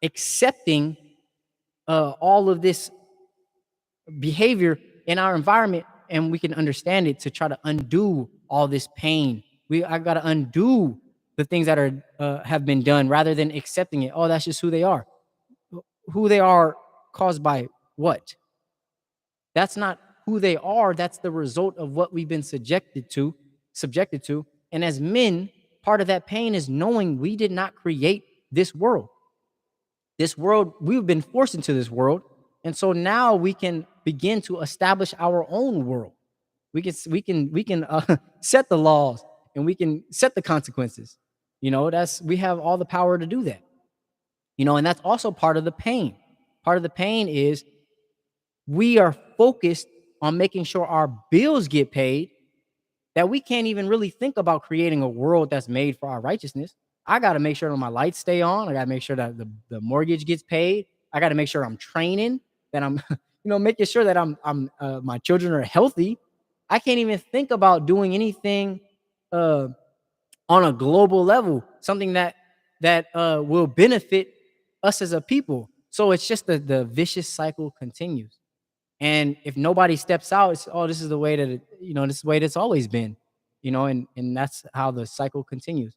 accepting all of this behavior in our environment, and we can understand it to try to undo all this pain. I got to undo the things that are have been done rather than accepting it. Oh, that's just who they are. Who they are caused by what? That's not who they are. That's the result of what we've been subjected to. And as men, part of that pain is knowing we did not create this world. This world, we've been forced into this world. And so now we can begin to establish our own world. We can set the laws and we can set the consequences. We have all the power to do that. And that's also part of the pain. Part of the pain is we are focused on making sure our bills get paid, that we can't even really think about creating a world that's made for our righteousness. I got to make sure that my lights stay on. I got to make sure that the mortgage gets paid. I got to make sure I'm training, that I'm, making sure that my children are healthy. I can't even think about doing anything on a global level, something that will benefit us as a people. So it's just the vicious cycle continues. And if nobody steps out, it's, oh, this is the way that this is the way that's always been, and that's how the cycle continues.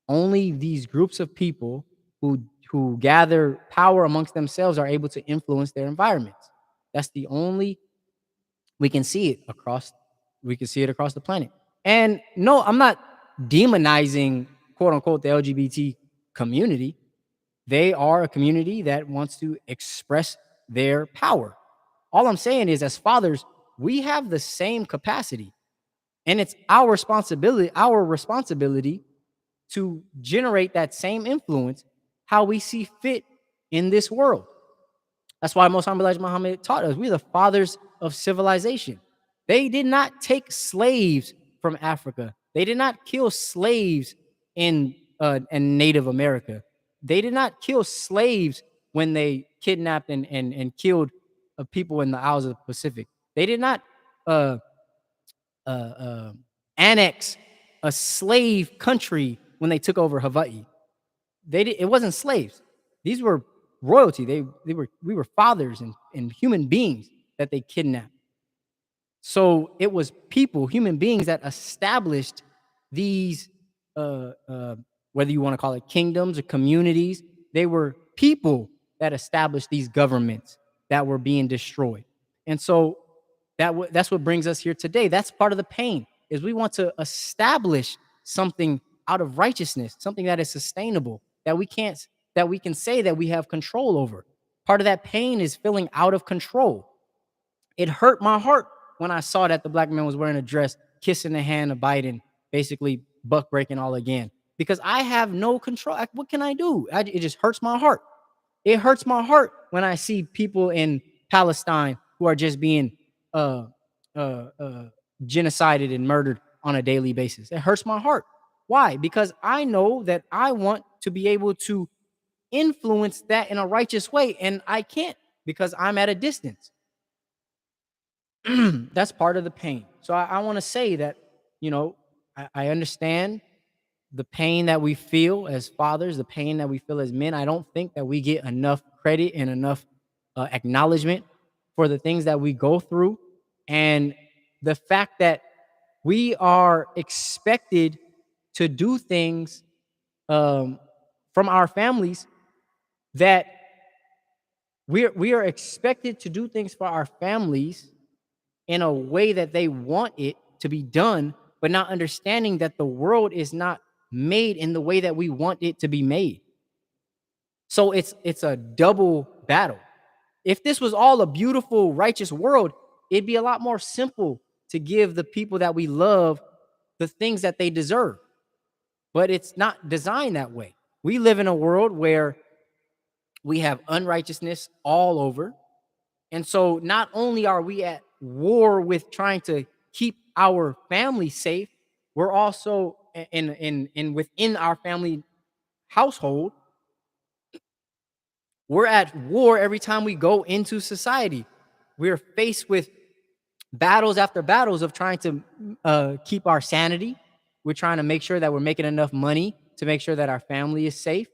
Only these groups of people who gather power amongst themselves are able to influence their environments. That's the only we can see it across the planet. And no, I'm not demonizing quote unquote the LGBT community. They are a community that wants to express their power. All I'm saying is, as fathers, we have the same capacity, and it's our responsibility to generate that same influence how we see fit in this world. That's why Most High Elijah Muhammad taught us we're the fathers of civilization. They did not take slaves from Africa. They did not kill slaves in Native America. They did not kill slaves when they kidnapped and killed people in the Isles of the Pacific. They did not uh, uh, uh, annex a slave country when they took over Hawaii. It wasn't slaves. These were royalty. We were fathers and human beings that they kidnapped. So it was people, human beings, that established these, whether you want to call it kingdoms or communities. They were people that established these governments that were being destroyed. And so that's what brings us here today. That's part of the pain, is we want to establish something out of righteousness, something that is sustainable, that we can say that we have control over. Part of that pain is feeling out of control. It hurt my heart when I saw that the black man was wearing a dress, kissing the hand of Biden, basically buck breaking all again, because I have no control. What can I do? It just hurts my heart. It hurts my heart when I see people in Palestine who are just being uh, genocided and murdered on a daily basis. It hurts my heart. Why? Because I know that I want to be able to influence that in a righteous way, and I can't because I'm at a distance. That's part of the pain. So I want to say that, I understand the pain that we feel as fathers, the pain that we feel as men. I don't think that we get enough credit and enough acknowledgement for the things that we go through. And the fact that we are expected to do things from our families, that we are expected to do things for our families in a way that they want it to be done, but not understanding that the world is not made in the way that we want it to be made. So it's a double battle. If this was all a beautiful, righteous world, it'd be a lot more simple to give the people that we love the things that they deserve. But it's not designed that way. We live in a world where we have unrighteousness all over. And so not only are we at war with trying to keep our family safe, we're also in within our family household, we're at war every time we go into society. We're faced with battles after battles of trying to keep our sanity. We're trying to make sure that we're making enough money to make sure that our family is safe.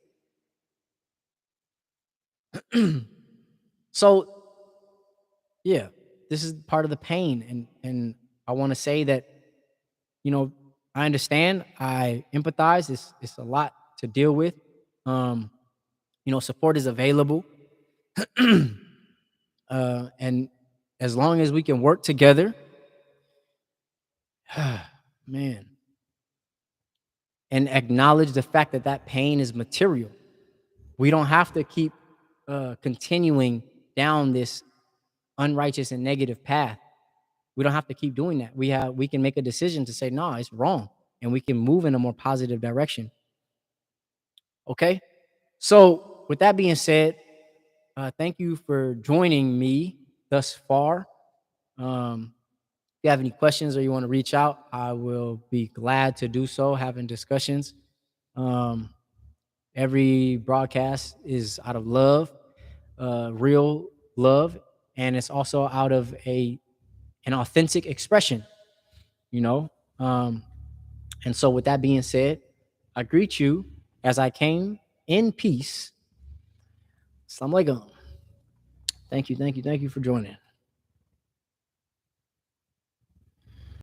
So yeah, this is part of the pain, and I want to say that, you know, I understand, I empathize. It's a lot to deal with. Um, support is available, and as long as we can work together, man, and acknowledge the fact that that pain is material. We don't have to keep continuing down this unrighteous and negative path. We don't have to keep doing that. We can make a decision to say, no, it's wrong, and we can move in a more positive direction. Okay. So with that being said, thank you for joining me thus far. If you have any questions or you want to reach out, I will be glad to do so, having discussions. Um, every broadcast is out of love, real love, and it's also out of an authentic expression, you know. Um, and so, with that being said, I greet you as I came in peace. Assalamu alaikum. Thank you for joining.